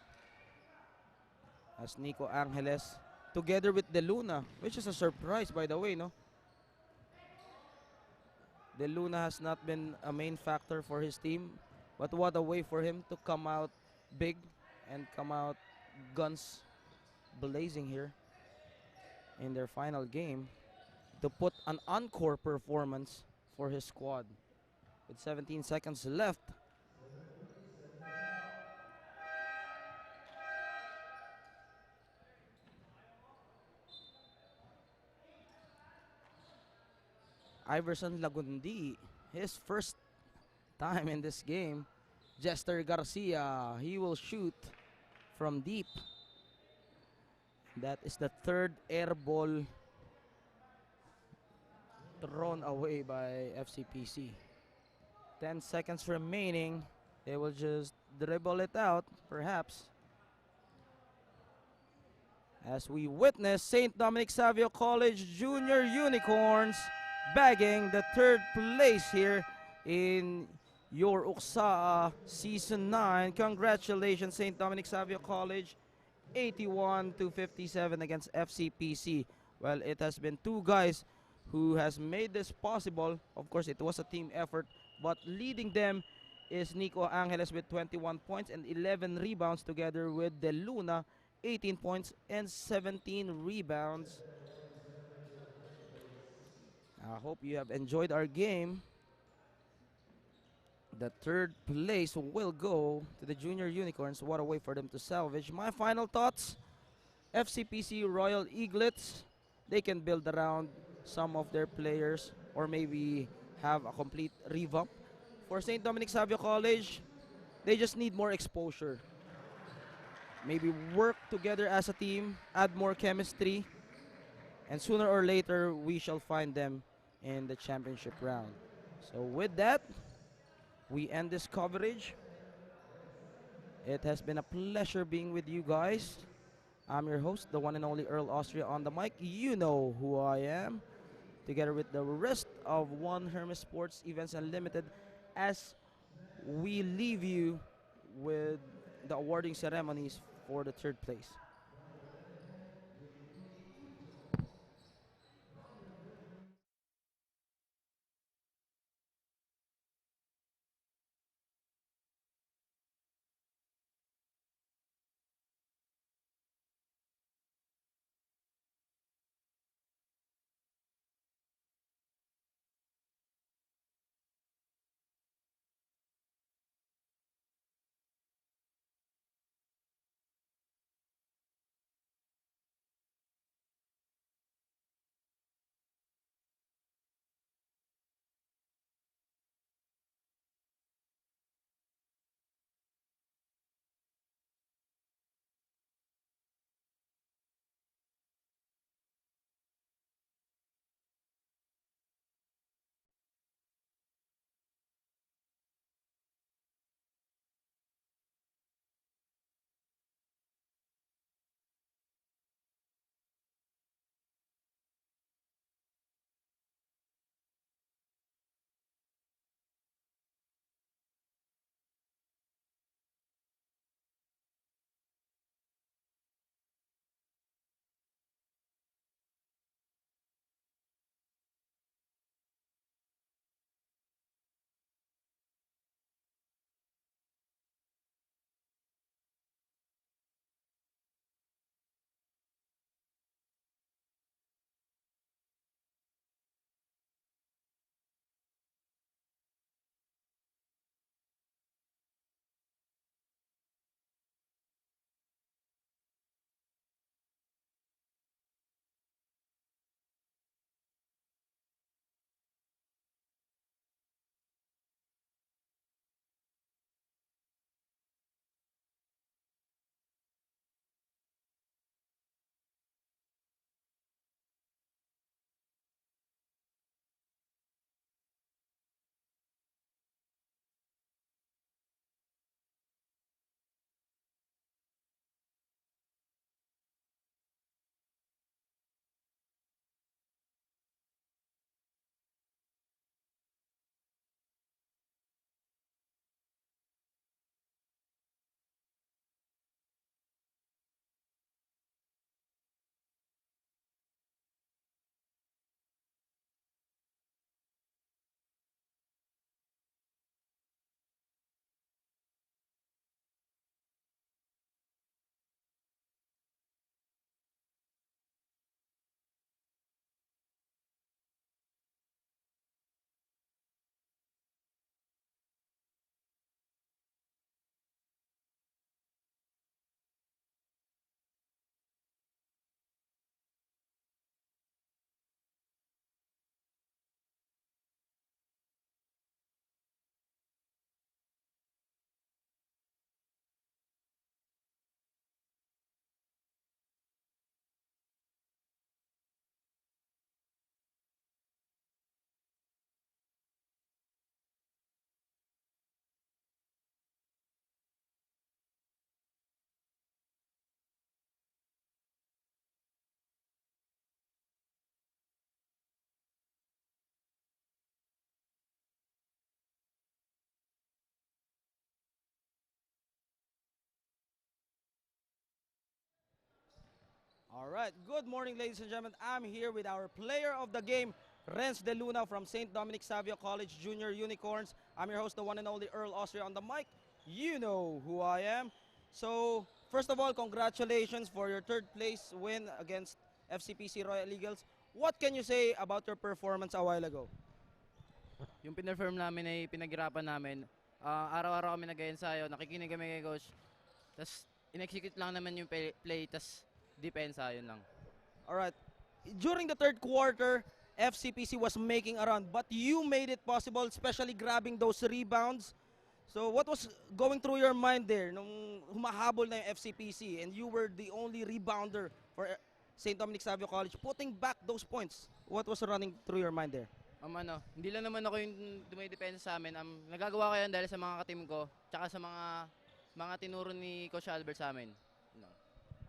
Speaker 1: As Nico Angeles, together with De Luna, which is a surprise by the way, no? De Luna has not been a main factor for his team, but what a way for him to come out big and come out guns blazing here in their final game, to put an encore performance for his squad. With 17 seconds left, Iverson Lagundi, his first time in this game. Jester Garcia, he will shoot from deep. That is the third air ball thrown away by FCPC. 10 seconds remaining. They will just dribble it out, perhaps. As we witness St. Dominic Savio College Junior Unicorns bagging the third place here in your UCSAA Season 9. Congratulations, St. Dominic Savio College. 81 to 57 against FCPC. Well, it has been two guys who has made this possible. Of course, it was a team effort, but leading them is Nico Angeles with 21 points and 11 rebounds, together with De Luna, 18 points and 17 rebounds. I hope you have enjoyed our game. The third place will go to the Junior Unicorns. What a way for them to salvage. My final thoughts, FCPC Royal Eaglets, they can build around some of their players or maybe have a complete revamp. For St. Dominic Savio College, they just need more exposure. Maybe work together as a team, add more chemistry, and sooner or later we shall find them in the championship round. So with that, we end this coverage. It has been a pleasure being with you guys. I'm your host, the one and only Earl Austria on the mic. You know who I am. Together with the rest of One Hermes Sports Events Unlimited, as we leave you with the awarding ceremonies for the third place. All right. Good morning, ladies and gentlemen. I'm here with our player of the game, Renz De Luna from St. Dominic Savio College Junior Unicorns. I'm your host, the one and only Earl Austria on the mic. You know who I am. So, first of all, congratulations for your third place win against FCPC Royal Eagles. What can you say about your performance a while ago?
Speaker 2: Yung pinperform namin ay pinaghirapan namin. Araw-araw kami nag-ensayo, nakikinig kami kay coach. Tapos in-execute lang naman yung play, tas depensa, yun lang.
Speaker 1: All right. During the third quarter, FCPC was making a run, but you made it possible, especially grabbing those rebounds. So what was going through your mind there nung humahabol na yung FCPC and you were the only rebounder for St. Dominic Savio College putting back those points? What was running through your mind there?
Speaker 2: Hindi lang naman ako yung dumidepensa sa amin. Nagagawa ko yan dahil sa mga katim ko, tsaka sa mga tinuro ni Coach Albert sa amin. No.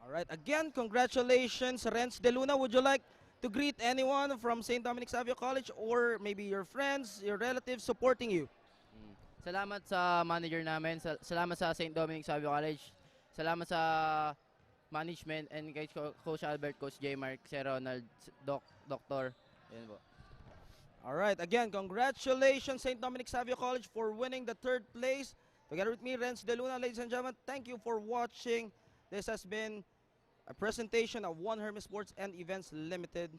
Speaker 1: All right. Again, congratulations, Renz De Luna. Would you like to greet anyone from St. Dominic Savio College or maybe your friends, your relatives supporting you?
Speaker 2: Mm. Salamat sa manager namin, salamat sa St. Dominic Savio College, salamat sa management and kay Coach Albert, Coach J. Mark, Sir Ronald, Doctor. Yan po.
Speaker 1: All right. Again, congratulations, St. Dominic Savio College, for winning the third place. Together with me, Renz De Luna, ladies and gentlemen, thank you for watching. This has been a presentation of One Hermes Sports and Events Limited.